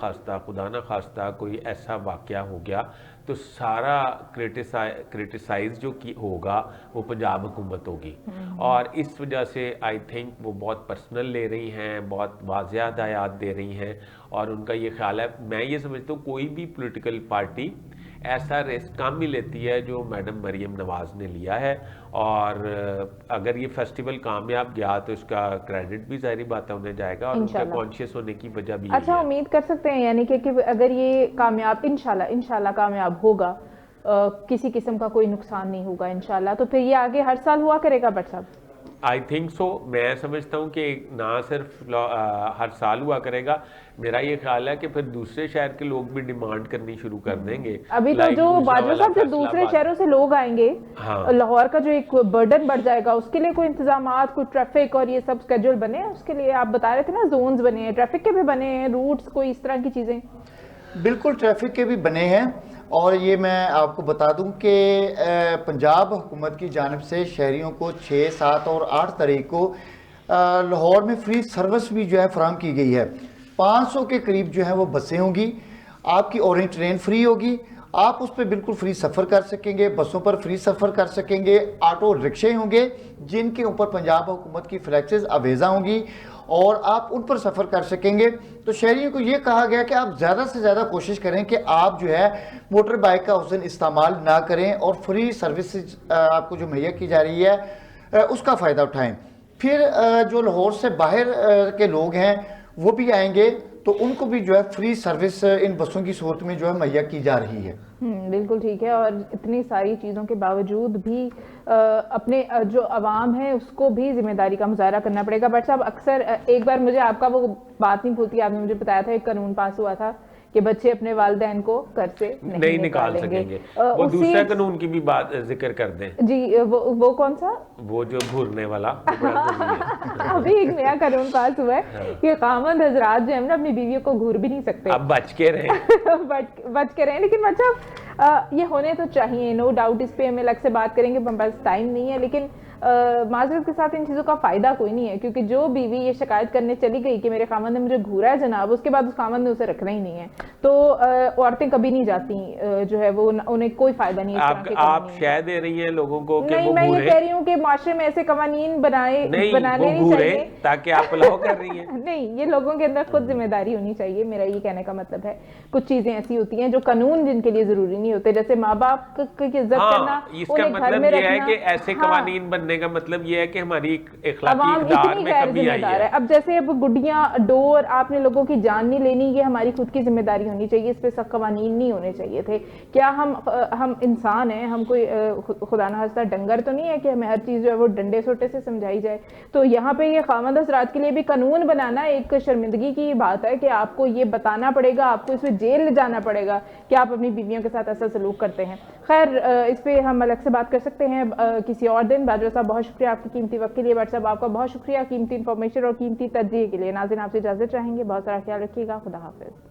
खास्ता कोई ऐसा वाक़या हो गया तो सारा क्रिटिसाइज जो की होगा वो पंजाब हुकूमत होगी। और इस वजह से आई थिंक वो बहुत पर्सनल ले रही हैं, बहुत वाज़ेह हदायत दे रही हैं और उनका ये ख्याल है। मैं ये समझता हूँ कोई भी पॉलिटिकल पार्टी ऐसा रिस्क कम ही लेती है जो मैडम मरियम नवाज़ ने लिया है। और अगर ये फेस्टिवल कामयाब गया तो इसका क्रेडिट भी ज़ाहिर बात है उन्हें जाएगा और उनका कॉन्शियस होने की वजह भी। अच्छा, उम्मीद कर सकते हैं यानी कि अगर ये कामयाब इंशाल्लाह कामयाब होगा, किसी किस्म का कोई नुकसान नहीं होगा इंशाल्लाह, तो फिर ये आगे हर साल हुआ करेगा भट्ट साहब? I think so. मैं समझता हूँ कि ना सिर्फ हर साल हुआ करेगा, मेरा ये ख्याल है कि फिर दूसरे शहर के लोग भी डिमांड करनी शुरू कर देंगे। अभी तो जो बाजवा साहब जो दूसरे शहरों से लोग आएंगे, हाँ। लाहौर का जो एक बर्डन बढ़ जाएगा, उसके लिए कोई इंतजामात, कोई ट्रैफिक और ये सब स्केड्यूल बने हैं उसके लिए? आप बता रहे थे ना जोन्स बने हैं, ट्रैफिक के भी बने हैं, रूट्स, कोई इस तरह की चीजें? बिल्कुल ट्रैफिक के भी बने हैं और ये मैं आपको बता दूं कि पंजाब हुकूमत की जानिब से शहरियों को 6, 7 और 8 तारीख को लाहौर में फ्री सर्विस भी जो है फराहम की गई है। 500 के करीब जो है वो बसें होंगी, आपकी ऑरेंज ट्रेन फ्री होगी, आप उस पर बिल्कुल फ्री सफ़र कर सकेंगे, बसों पर फ्री सफ़र कर सकेंगे, ऑटो रिक्शे होंगे जिनके ऊपर पंजाब हुकूमत की फ्लैक्सेस अवेजा होंगी और आप उन पर सफ़र कर सकेंगे। तो शहरियों को ये कहा गया कि आप ज़्यादा से ज़्यादा कोशिश करें कि आप जो है मोटर बाइक का उस दिन इस्तेमाल ना करें और फ्री सर्विस आपको जो मुहैया की जा रही है उसका फ़ायदा उठाएं। फिर जो लाहौर से बाहर के लोग हैं वो भी आएंगे तो उनको भी जो है फ्री सर्विस इन बसों की सूरत में जो है मुहैया की जा रही है। बिल्कुल ठीक है। और इतनी सारी चीज़ों के बावजूद भी अपने जो अवाम है उसको भी जिम्मेदारी का मुजाहरा करना पड़ेगा। बट साहब अक्सर एक बार मुझे आपका वो बात नहीं भूलती, आपने मुझे बताया था एक कानून पास हुआ था कि बच्चे अपने वालिदैन को घर से नहीं निकाल सकेंगे। वो दूसरा कानून की भी बात जिक्र कर दें जी। वो कौन सा? वो जो घूरने वाला अभी एक नया कानून पास हुआ है कि खामद हजरात जो है ना अपनी बीवियों को घूर भी नहीं सकते। अब बच के रहें बच के रहें। लेकिन मतलब ये होने तो चाहिए, नो डाउट। इस पे हम अलग से बात करेंगे, बस टाइम नहीं है। लेकिन माजरत के साथ इन चीज़ों का फ़ायदा कोई नहीं है, क्योंकि जो बीवी ये शिकायत करने चली गई कि मेरे खामद ने मुझे घूरा है जनाब, उसके बाद उस खामद ने उसे रखना ही नहीं है। तो औरतें कभी नहीं जाती जो है वो, उन्हें कोई फ़ायदा नहीं है। आप शह दे रही हैं लोगों को कि नहीं, मैं ये कह रही हूँ कि माशरे में ऐसे कवानीन बनाने नहीं चाहिए ताकि आप अलाउ कर रही हैं। नहीं, ये लोगों के अंदर खुद जिम्मेदारी होनी चाहिए। मेरा ये कहने का मतलब है कुछ चीज़ें ऐसी होती हैं जो कानून जिनके लिए ज़रूरी नहीं होते, जैसे माँ बाप की इज्जत करना, इसका मतलब ये है कि ऐसे कवानीन बनने का मतलब ये है कि हमारी इखलाकी इक़दार में कमी आई है। अब जैसे अब गुड्डियां, डोर, आपने लोगों की जान नहीं लेनी, ये हमारी खुद की जिम्मेदारी होनी चाहिए। इस पे सख्त कवानीन नहीं होने चाहिए थे। क्या हम इंसान हैं, हम कोई खुदा न खास्ता डंगर तो नहीं है कि हमें हर चीज़ जो है वो डंडे सोटे से समझाई जाए। तो यहाँ पे ये खामद हज़रात के लिए भी कानून बनाना एक शर्मिंदगी की बात है कि आपको ये बताना पड़ेगा, आपको इसमें जेल ले जाना पड़ेगा कि आप अपनी बीवियों के साथ ऐसा सलूक करते हैं। खैर, इस पे हम अलग से बात कर सकते हैं किसी और दिन। बाजवा साहब बहुत शुक्रिया आपकी कीमती वक्त के लिए। बट साहब आपका बहुत शुक्रिया कीमती इन्फॉर्मेशन और कीमती तर्जीह के लिए। नाज़रीन आपसे इजाज़त चाहेंगे। बहुत सारा ख्याल रखिएगा। खुदा हाफिज़।